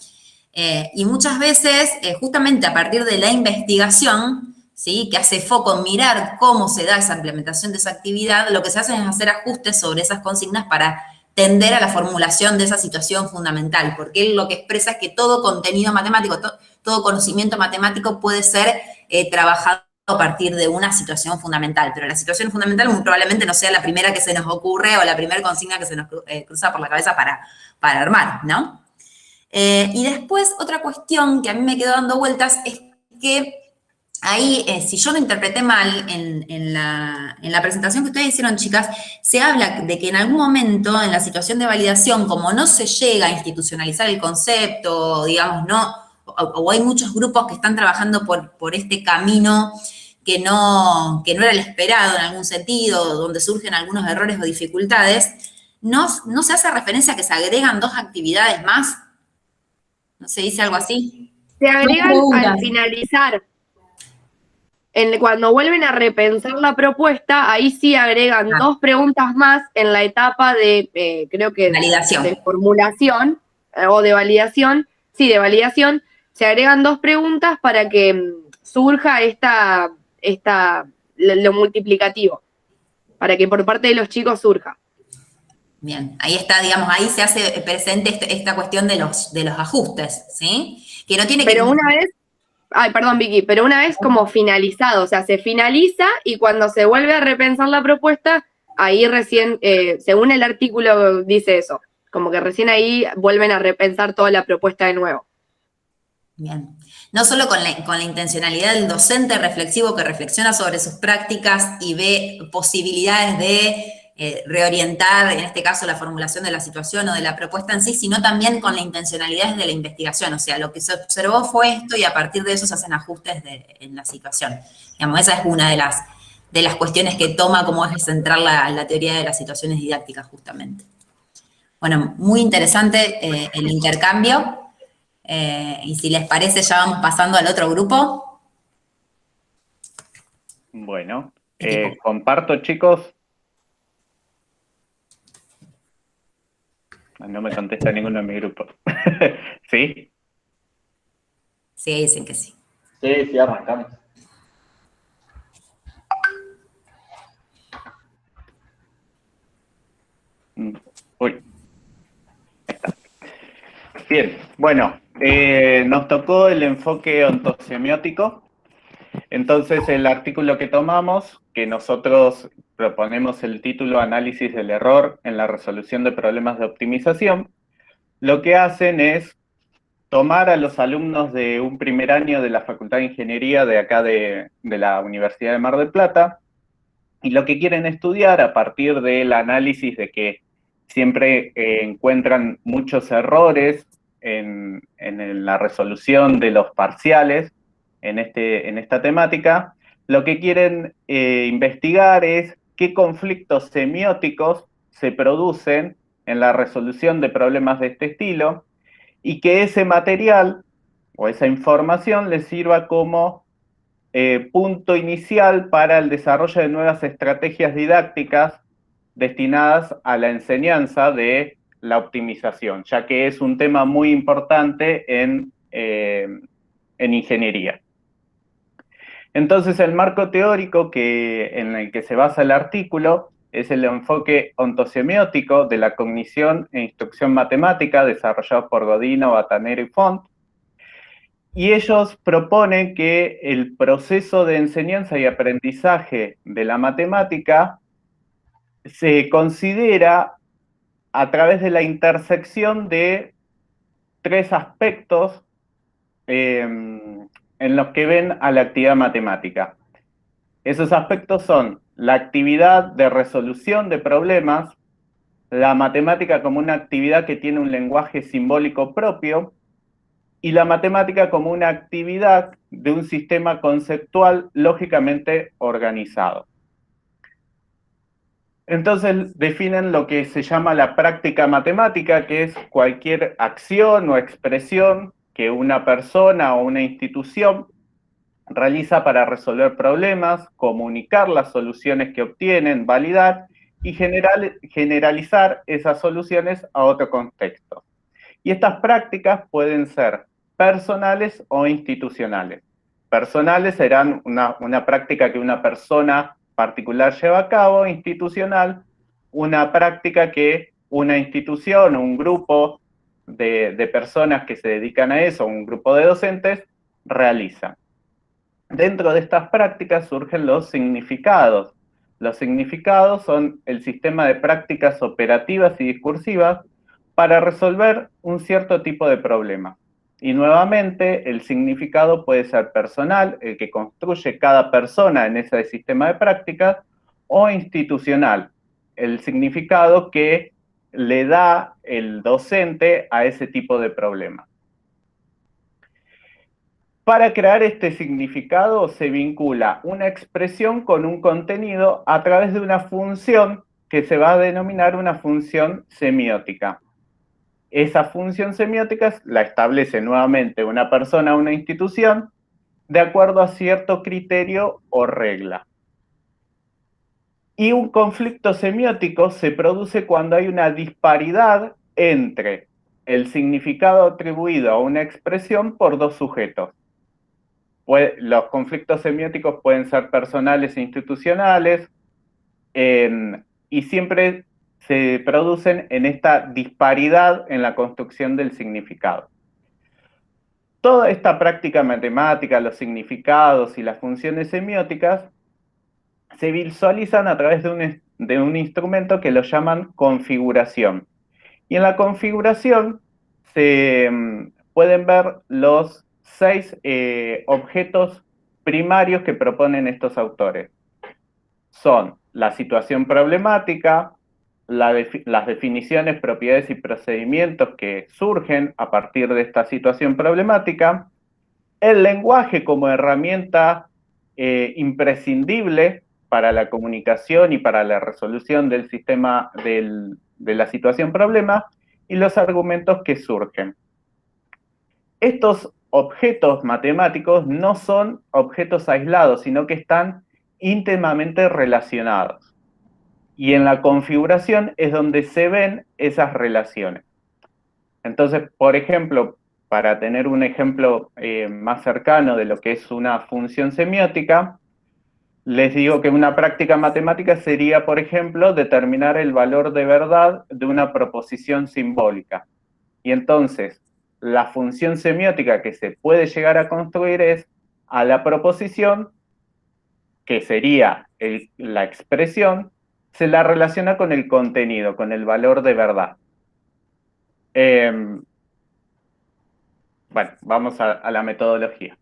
Y muchas veces, justamente a partir de la investigación, ¿sí?, que hace foco en mirar cómo se da esa implementación de esa actividad, lo que se hace es hacer ajustes sobre esas consignas para tender a la formulación de esa situación fundamental, porque él lo que expresa es que todo contenido matemático, todo conocimiento matemático puede ser trabajado a partir de una situación fundamental, pero la situación fundamental muy probablemente no sea la primera que se nos ocurre o la primera consigna que se nos cruza por la cabeza para armar, ¿no? Y después, otra cuestión que a mí me quedó dando vueltas es que ahí, si yo lo interpreté mal, en la presentación que ustedes hicieron, chicas, se habla de que en algún momento, en la situación de validación, como no se llega a institucionalizar el concepto, digamos, no, o hay muchos grupos que están trabajando por este camino que no era el esperado en algún sentido, donde surgen algunos errores o dificultades, no se hace referencia a que se agregan 2 actividades más. ¿No se dice algo así? Se agregan al finalizar. Cuando vuelven a repensar la propuesta, ahí sí agregan 2 preguntas más en la etapa de, creo que validación. De formulación o de validación. Sí, de validación. Se agregan 2 preguntas para que surja lo multiplicativo, para que por parte de los chicos surja. Bien, ahí está, digamos, ahí se hace presente esta cuestión de los ajustes, ¿sí? Que no tiene que... Pero una vez, perdón Vicky, pero una vez como finalizado, o sea, se finaliza y cuando se vuelve a repensar la propuesta, ahí recién, según el artículo dice eso, como que recién ahí vuelven a repensar toda la propuesta de nuevo. Bien. No solo con la intencionalidad del docente reflexivo que reflexiona sobre sus prácticas y ve posibilidades de reorientar, en este caso, la formulación de la situación o de la propuesta en sí, sino también con la intencionalidad de la investigación. O sea, lo que se observó fue esto y a partir de eso se hacen ajustes en la situación. Digamos, esa es una de las cuestiones que toma como eje central la teoría de las situaciones didácticas, justamente. Bueno, muy interesante el intercambio. Y si les parece, ya vamos pasando al otro grupo. Bueno, comparto, chicos. No me contesta ninguno de mi grupo. ¿Sí? Sí, dicen que sí. Sí, arrancamos. Uy. Está. Bien, bueno, nos tocó el enfoque ontosemiótico. Entonces, el artículo que tomamos, que nosotros proponemos el título Análisis del error en la resolución de problemas de optimización, lo que hacen es tomar a los alumnos de un primer año de la Facultad de Ingeniería de acá de la Universidad de Mar del Plata, y lo que quieren estudiar a partir del análisis de que siempre encuentran muchos errores en la resolución de los parciales en esta temática, lo que quieren investigar es qué conflictos semióticos se producen en la resolución de problemas de este estilo y que ese material o esa información les sirva como punto inicial para el desarrollo de nuevas estrategias didácticas destinadas a la enseñanza de la optimización, ya que es un tema muy importante en ingeniería. Entonces, el marco teórico en el que se basa el artículo es el enfoque ontosemiótico de la cognición e instrucción matemática desarrollado por Godino, Batanero y Font. Y ellos proponen que el proceso de enseñanza y aprendizaje de la matemática se considera a través de la intersección de 3 aspectos en los que ven a la actividad matemática. Esos aspectos son la actividad de resolución de problemas, la matemática como una actividad que tiene un lenguaje simbólico propio, y la matemática como una actividad de un sistema conceptual lógicamente organizado. Entonces definen lo que se llama la práctica matemática, que es cualquier acción o expresión que una persona o una institución realiza para resolver problemas, comunicar las soluciones que obtienen, validar y generalizar esas soluciones a otro contexto. Y estas prácticas pueden ser personales o institucionales. Personales serán una práctica que una persona particular lleva a cabo, institucional, una práctica que una institución o un grupo de personas que se dedican a eso, un grupo de docentes, realizan. Dentro de estas prácticas surgen los significados. Los significados son el sistema de prácticas operativas y discursivas para resolver un cierto tipo de problema. Y nuevamente, el significado puede ser personal, el que construye cada persona en ese sistema de prácticas, o institucional, el significado que le da el docente a ese tipo de problema. Para crear este significado se vincula una expresión con un contenido a través de una función que se va a denominar una función semiótica. Esa función semiótica la establece nuevamente una persona o una institución de acuerdo a cierto criterio o regla. Y un conflicto semiótico se produce cuando hay una disparidad entre el significado atribuido a una expresión por dos sujetos. Los conflictos semióticos pueden ser personales e institucionales, y siempre se producen en esta disparidad en la construcción del significado. Toda esta práctica matemática, los significados y las funciones semióticas, se visualizan a través de un instrumento que lo llaman configuración. Y en la configuración se pueden ver los 6 objetos primarios que proponen estos autores. Son la situación problemática, las definiciones, propiedades y procedimientos que surgen a partir de esta situación problemática, el lenguaje como herramienta imprescindible para la comunicación y para la resolución del sistema de la situación problema, y los argumentos que surgen. Estos objetos matemáticos no son objetos aislados, sino que están íntimamente relacionados. Y en la configuración es donde se ven esas relaciones. Entonces, por ejemplo, para tener un ejemplo más cercano de lo que es una función semiótica, les digo que una práctica matemática sería, por ejemplo, determinar el valor de verdad de una proposición simbólica. Y entonces, la función semiótica que se puede llegar a construir es a la proposición, que sería la expresión, se la relaciona con el contenido, con el valor de verdad. Bueno, vamos a la metodología.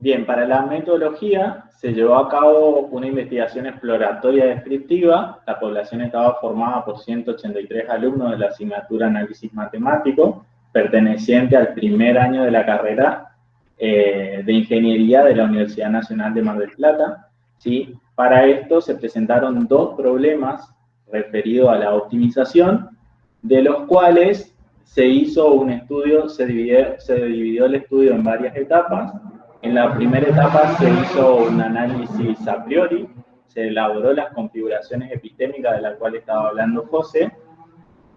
Bien, para la metodología se llevó a cabo una investigación exploratoria descriptiva. La población estaba formada por 183 alumnos de la asignatura Análisis Matemático, perteneciente al primer año de la carrera de Ingeniería de la Universidad Nacional de Mar del Plata. ¿Sí? Para esto se presentaron 2 problemas referidos a la optimización, de los cuales se hizo un estudio, se dividió el estudio en varias etapas. En la primera etapa se hizo un análisis a priori, se elaboró las configuraciones epistémicas de las cuales estaba hablando José,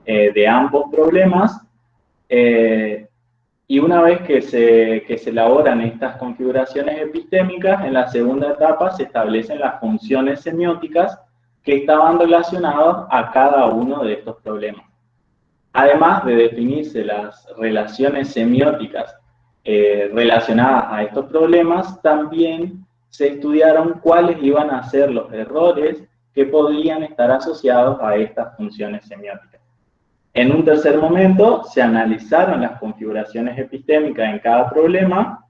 de ambos problemas, y una vez que se elaboran estas configuraciones epistémicas, en la segunda etapa se establecen las funciones semióticas que estaban relacionadas a cada uno de estos problemas. Además de definirse las relaciones semióticas relacionadas a estos problemas, también se estudiaron cuáles iban a ser los errores que podrían estar asociados a estas funciones semióticas. En un tercer momento, se analizaron las configuraciones epistémicas en cada problema,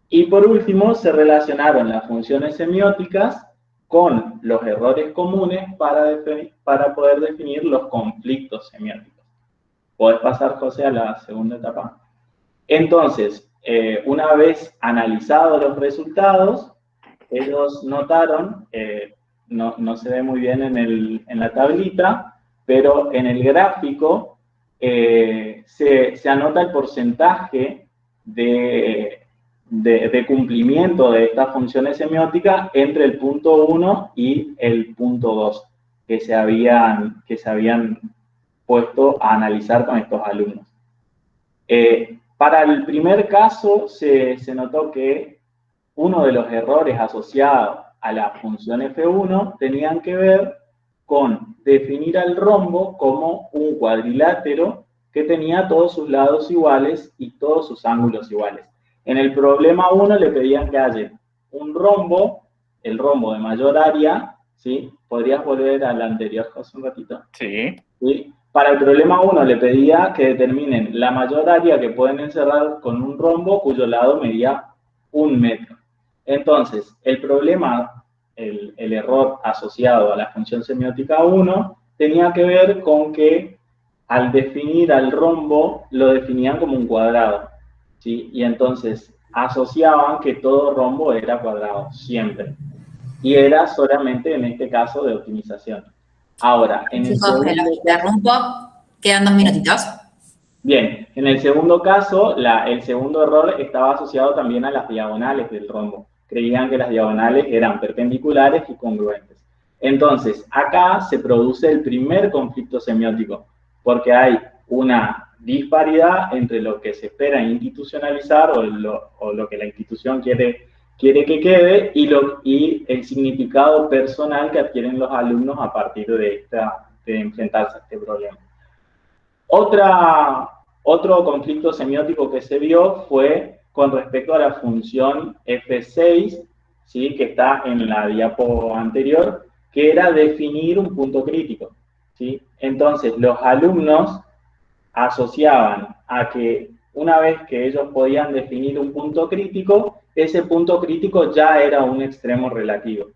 y por último, se relacionaron las funciones semióticas con los errores comunes para poder definir los conflictos semióticos. ¿Podés pasar, José, a la segunda etapa? Entonces, una vez analizados los resultados, ellos notaron, no se ve muy bien en la tablita, pero en el gráfico se anota el porcentaje de cumplimiento de estas funciones semióticas entre el punto 1 y el punto 2 que se habían puesto a analizar con estos alumnos. Para el primer caso se notó que uno de los errores asociados a la función F1 tenían que ver con definir al rombo como un cuadrilátero que tenía todos sus lados iguales y todos sus ángulos iguales. En el problema 1 le pedían que haya un rombo, el rombo de mayor área, ¿sí? ¿Podrías volver al anterior, José, un ratito? Sí. ¿Sí? Para el problema 1 le pedía que determinen la mayor área que pueden encerrar con un rombo cuyo lado medía 1 metro. Entonces, el problema, el error asociado a la función semiótica 1 tenía que ver con que al definir al rombo lo definían como un cuadrado, ¿sí? Y entonces asociaban que todo rombo era cuadrado, siempre. Y era solamente en este caso de optimización. Ahora, en el Chicos, que los interrumpo, quedan 2 minutitos. Bien, en el segundo caso, el segundo error estaba asociado también a las diagonales del rombo. Creían que las diagonales eran perpendiculares y congruentes. Entonces, acá se produce el primer conflicto semiótico, porque hay una disparidad entre lo que se espera institucionalizar o lo que la institución quiere que quede y el significado personal que adquieren los alumnos a partir de enfrentarse a este problema. Otro conflicto semiótico que se vio fue con respecto a la función F6, ¿sí? Que está en la diapo anterior, que era definir un punto crítico, ¿sí? Entonces, los alumnos asociaban a que una vez que ellos podían definir un punto crítico, ese punto crítico ya era un extremo relativo.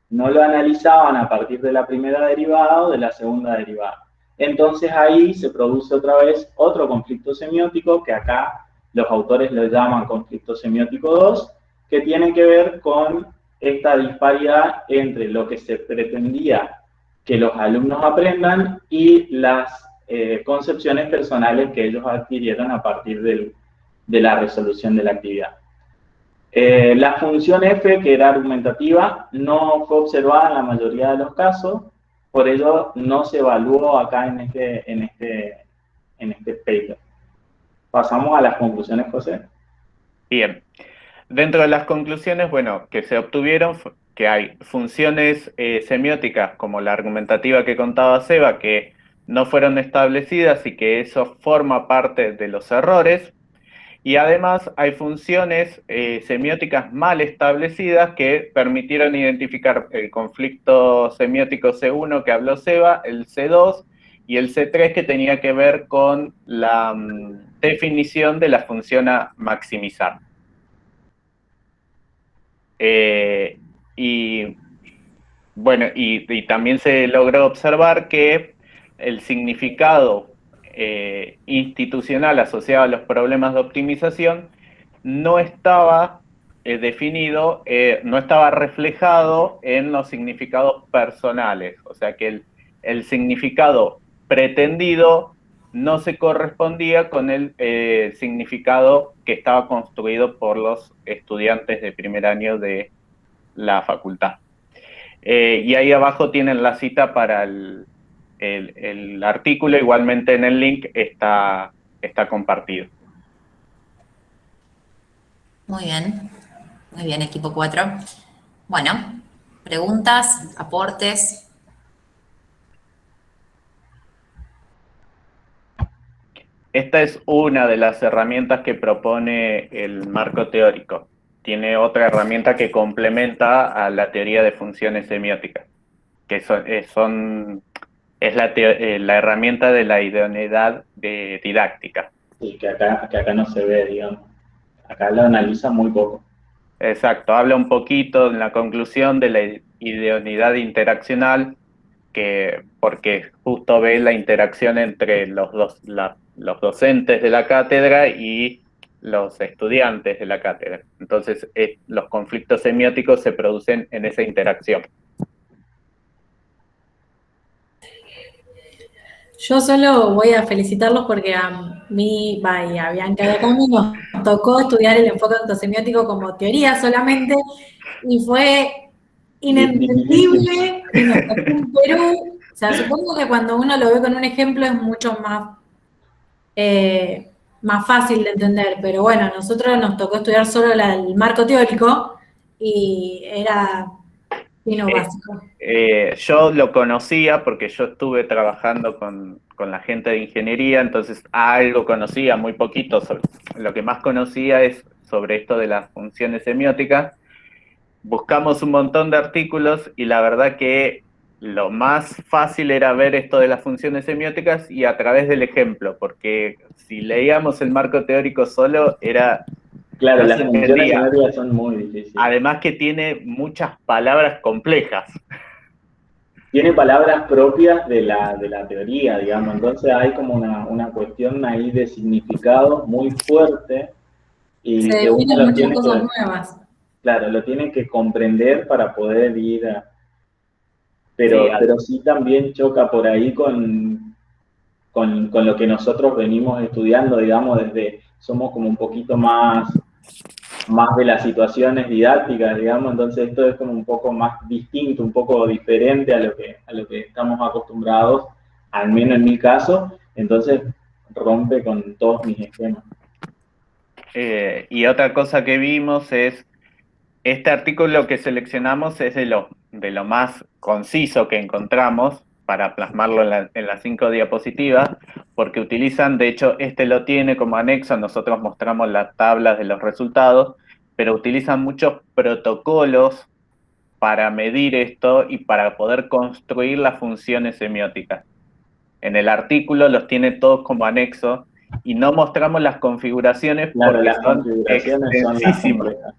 No lo analizaban a partir de la primera derivada o de la segunda derivada. Entonces ahí se produce otra vez otro conflicto semiótico, que acá los autores lo llaman conflicto semiótico 2, que tiene que ver con esta disparidad entre lo que se pretendía que los alumnos aprendan y las concepciones personales que ellos adquirieron a partir de la resolución de la actividad. La función F, que era argumentativa, no fue observada en la mayoría de los casos, por ello no se evaluó acá en este paper. Pasamos a las conclusiones, José. Bien. Dentro de las conclusiones, bueno, que se obtuvieron, que hay funciones semióticas como la argumentativa que contaba Seba, que no fueron establecidas y que eso forma parte de los errores. Y además hay funciones semióticas mal establecidas que permitieron identificar el conflicto semiótico C1 que habló Seba, el C2 y el C3 que tenía que ver con la definición de la función a maximizar. Y bueno, y también se logró observar que el significado institucional asociado a los problemas de optimización no estaba definido, no estaba reflejado en los significados personales. O sea que el significado pretendido no se correspondía con el significado que estaba construido por los estudiantes de primer año de la facultad. Y ahí abajo tienen la cita para el artículo, igualmente en el link está compartido. Muy bien, equipo 4. Bueno, preguntas, aportes. Esta es una de las herramientas que propone el marco teórico. Tiene otra herramienta que complementa a la teoría de funciones semióticas, que es la herramienta de la idoneidad didáctica. Sí, que acá no se ve, digamos. Acá lo analiza muy poco. Exacto, habla un poquito en la conclusión de la idoneidad interaccional, porque justo ve la interacción entre los docentes de la cátedra y los estudiantes de la cátedra. Entonces, los conflictos semióticos se producen en esa interacción. Yo solo voy a felicitarlos porque a mí, y a Bianca y a Cami nos tocó estudiar el enfoque ontosemiótico como teoría solamente y fue inentendible y nos tocó en Perú. O sea, supongo que cuando uno lo ve con un ejemplo es mucho más más fácil de entender, pero bueno, a nosotros nos tocó estudiar solo el marco teórico y era fino básico. Yo lo conocía porque yo estuve trabajando con la gente de ingeniería, entonces algo conocía, muy poquito. Lo que más conocía es sobre esto de las funciones semióticas. Buscamos un montón de artículos y la verdad que lo más fácil era ver esto de las funciones semióticas y a través del ejemplo, porque si leíamos el marco teórico solo era... Claro, no las se funciones entendía. semióticas son muy difíciles. Además que tiene muchas palabras complejas. Tiene palabras propias de la teoría, digamos, entonces hay como una cuestión ahí de significado muy fuerte y Se que uno definen lo muchas tiene cosas que, nuevas. claro, lo tiene que comprender para poder ir Sí, pero sí también choca por ahí con lo que nosotros venimos estudiando, digamos, somos como un poquito más de las situaciones didácticas, digamos, entonces esto es como un poco más distinto, un poco diferente a lo que estamos acostumbrados, al menos en mi caso, entonces rompe con todos mis esquemas. Y otra cosa que vimos es, este artículo que seleccionamos es de lo más conciso que encontramos para plasmarlo en las 5 diapositivas, porque utilizan, de hecho, este lo tiene como anexo, nosotros mostramos las tablas de los resultados, pero utilizan muchos protocolos para medir esto y para poder construir las funciones semióticas. En el artículo los tiene todos como anexo y no mostramos las configuraciones Claro, porque las son configuraciones son las extensísimas. complejas.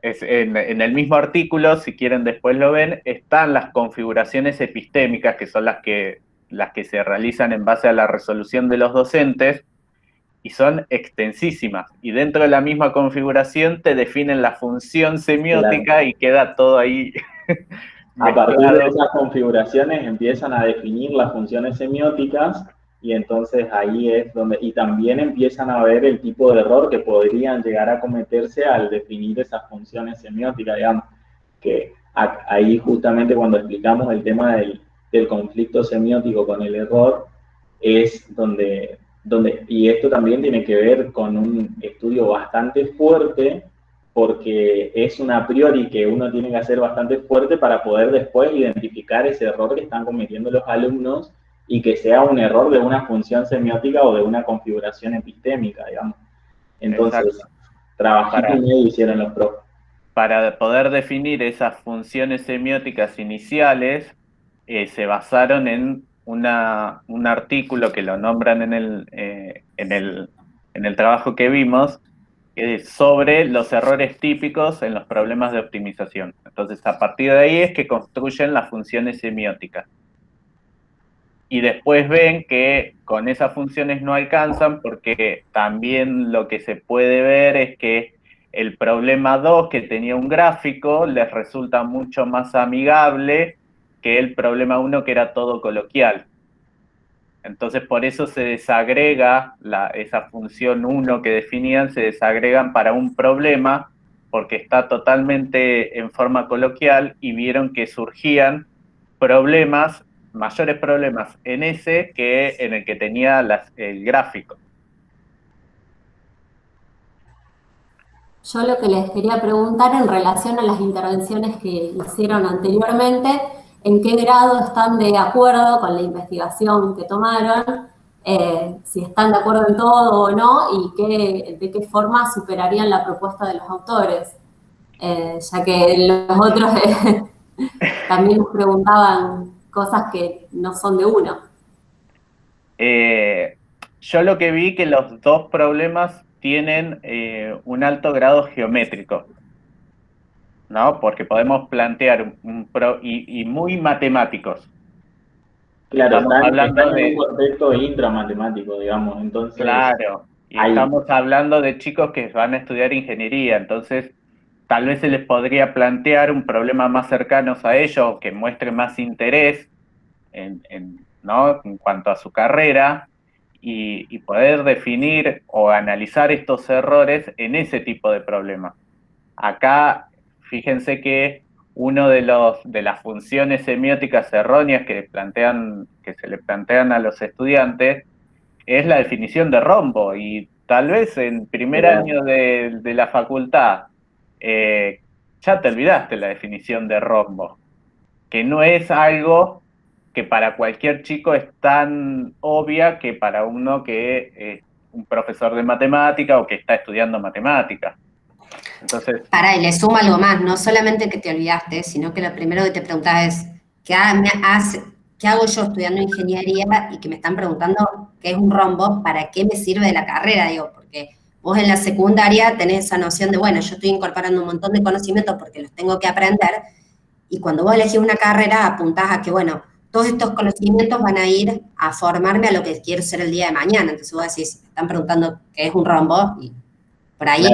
En el mismo artículo, si quieren después lo ven, están las configuraciones epistémicas, que son las que se realizan en base a la resolución de los docentes, y son extensísimas. Y dentro de la misma configuración te definen la función semiótica, claro, y queda todo ahí a partir de mezclado. esas configuraciones empiezan a definir las funciones semióticas y entonces ahí es donde, y también empiezan a ver el tipo de error que podrían llegar a cometerse al definir esas funciones semióticas, digamos, que ahí justamente cuando explicamos el tema del conflicto semiótico con el error, es donde, y esto también tiene que ver con un estudio bastante fuerte, porque es un a priori que uno tiene que hacer bastante fuerte para poder después identificar ese error que están cometiendo los alumnos y que sea un error de una función semiótica o de una configuración epistémica, digamos. Entonces, trabajito y medio hicieron los profes. Para poder definir esas funciones semióticas iniciales, se basaron en un artículo que lo nombran en el trabajo que vimos, sobre los errores típicos en los problemas de optimización. Entonces, a partir de ahí es que construyen las funciones semióticas. Y después ven que con esas funciones no alcanzan, porque también lo que se puede ver es que el problema 2, que tenía un gráfico, les resulta mucho más amigable que el problema 1, que era todo coloquial. Entonces, por eso se desagrega esa función 1 que definían, se desagregan para un problema, porque está totalmente en forma coloquial, y vieron que surgían mayores problemas en ese que en el que tenía el gráfico. Yo lo que les quería preguntar en relación a las intervenciones que hicieron anteriormente, ¿en qué grado están de acuerdo con la investigación que tomaron? Si están de acuerdo en todo o no, y de qué forma superarían la propuesta de los autores. Ya que los otros también nos preguntaban cosas que no son de uno. Yo lo que vi que los dos problemas tienen un alto grado geométrico, ¿no? Porque podemos plantear y muy matemáticos. Claro, están de en un contexto intramatemático, digamos, entonces... Claro, y estamos hablando de chicos que van a estudiar ingeniería, entonces tal vez se les podría plantear un problema más cercano a ellos, que muestre más interés ¿no? en cuanto a su carrera, y poder definir o analizar estos errores en ese tipo de problemas. Acá, fíjense que uno de las funciones semióticas erróneas que se le plantean a los estudiantes es la definición de rombo, y tal vez en primer año de la facultad ya te olvidaste la definición de rombo, que no es algo que para cualquier chico es tan obvia que para uno que es un profesor de matemática o que está estudiando matemática. Entonces, y le suma algo más, no solamente que te olvidaste, sino que lo primero que te preguntás es, ¿qué hago yo estudiando ingeniería y que me están preguntando qué es un rombo? ¿Para qué me sirve de la carrera? Digo, porque vos en la secundaria tenés esa noción de, bueno, yo estoy incorporando un montón de conocimientos porque los tengo que aprender, y cuando vos elegís una carrera apuntás a que, bueno, todos estos conocimientos van a ir a formarme a lo que quiero ser el día de mañana. Entonces vos decís, me están preguntando qué es un rombo, y por ahí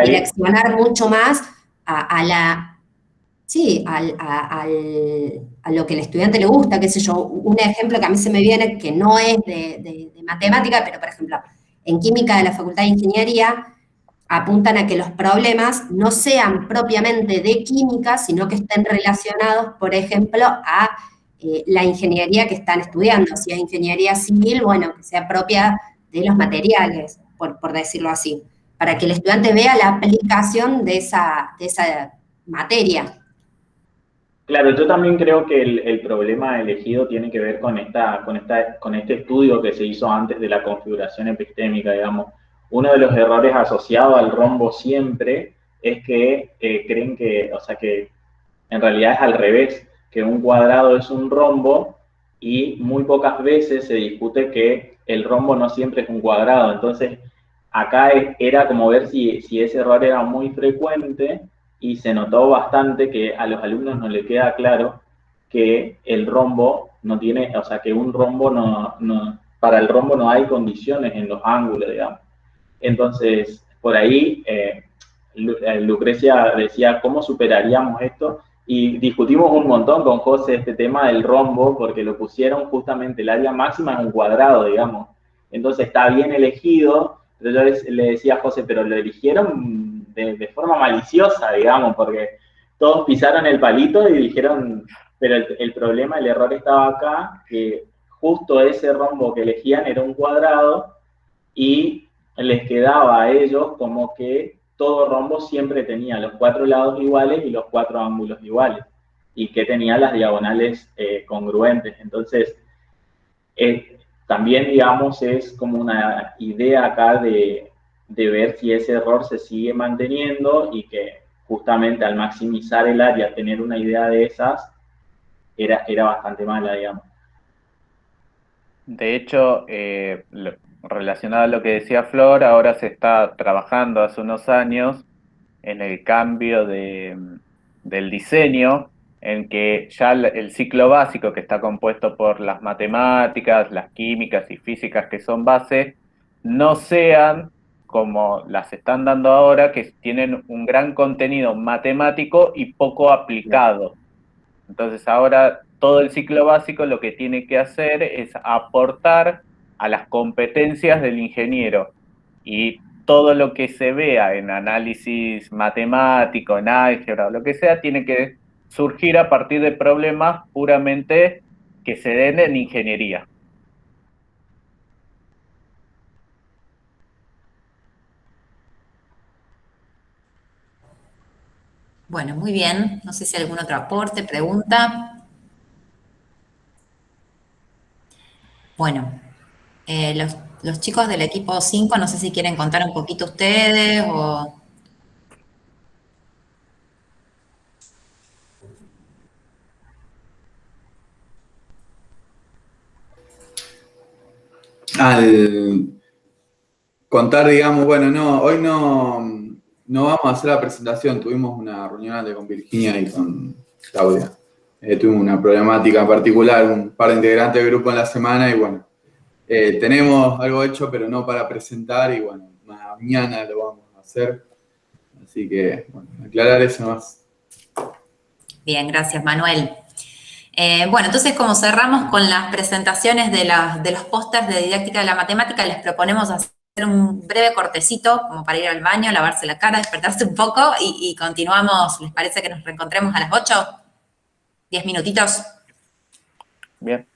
direccionar mucho más a lo que el estudiante le gusta, qué sé yo. Un ejemplo que a mí se me viene, que no es de matemática, pero por ejemplo, en química de la Facultad de Ingeniería, apuntan a que los problemas no sean propiamente de química, sino que estén relacionados, por ejemplo, a la ingeniería que están estudiando. Si es ingeniería civil, bueno, que sea propia de los materiales, por decirlo así, para que el estudiante vea la aplicación de esa materia. Claro, yo también creo que el problema elegido tiene que ver con este estudio que se hizo antes de la configuración epistémica, digamos. Uno de los errores asociados al rombo siempre es que creen que en realidad es al revés, que un cuadrado es un rombo, y muy pocas veces se discute que el rombo no siempre es un cuadrado. Entonces, acá era como ver si ese error era muy frecuente, y se notó bastante que a los alumnos no les queda claro que el rombo no tiene, o sea, que un rombo para el rombo no hay condiciones en los ángulos, digamos. Entonces, por ahí, Lucrecia decía, ¿cómo superaríamos esto? Y discutimos un montón con José este tema del rombo, porque lo pusieron justamente, el área máxima es un cuadrado, digamos. Entonces está bien elegido, pero yo le decía a José, pero lo eligieron de forma maliciosa, digamos, porque todos pisaron el palito y dijeron, pero el problema, el error estaba acá, que justo ese rombo que elegían era un cuadrado, y les quedaba a ellos como que todo rombo siempre tenía los 4 lados iguales y los 4 ángulos iguales, y que tenía las diagonales congruentes. Entonces, también, digamos, es como una idea acá de ver si ese error se sigue manteniendo, y que justamente al maximizar el área, tener una idea de esas, era bastante mala, digamos. De hecho, relacionado a lo que decía Flor, ahora se está trabajando hace unos años en el cambio del diseño, en que ya el ciclo básico, que está compuesto por las matemáticas, las químicas y físicas que son base, no sean como las están dando ahora, que tienen un gran contenido matemático y poco aplicado. Entonces ahora todo el ciclo básico lo que tiene que hacer es aportar a las competencias del ingeniero, y todo lo que se vea en análisis matemático, en álgebra o lo que sea, tiene que surgir a partir de problemas puramente que se den en ingeniería. Bueno, muy bien. No sé si hay algún otro aporte, pregunta. Bueno, los chicos del equipo 5, no sé si quieren contar un poquito ustedes o... Al contar, digamos, bueno, no, hoy no vamos a hacer la presentación, tuvimos una reunión antes con Virginia y con Claudia. Tuvimos una problemática en particular, un par de integrantes del grupo en la semana, y bueno, tenemos algo hecho, pero no para presentar, y bueno, mañana lo vamos a hacer. Así que, bueno, aclarar eso más. Bien, gracias, Manuel. Bueno, entonces, como cerramos con las presentaciones de los pósters de didáctica de la matemática, les proponemos hacer un breve cortecito, como para ir al baño, lavarse la cara, despertarse un poco, y continuamos. ¿Les parece que nos reencontremos a las 8? ¿10 minutitos? Bien.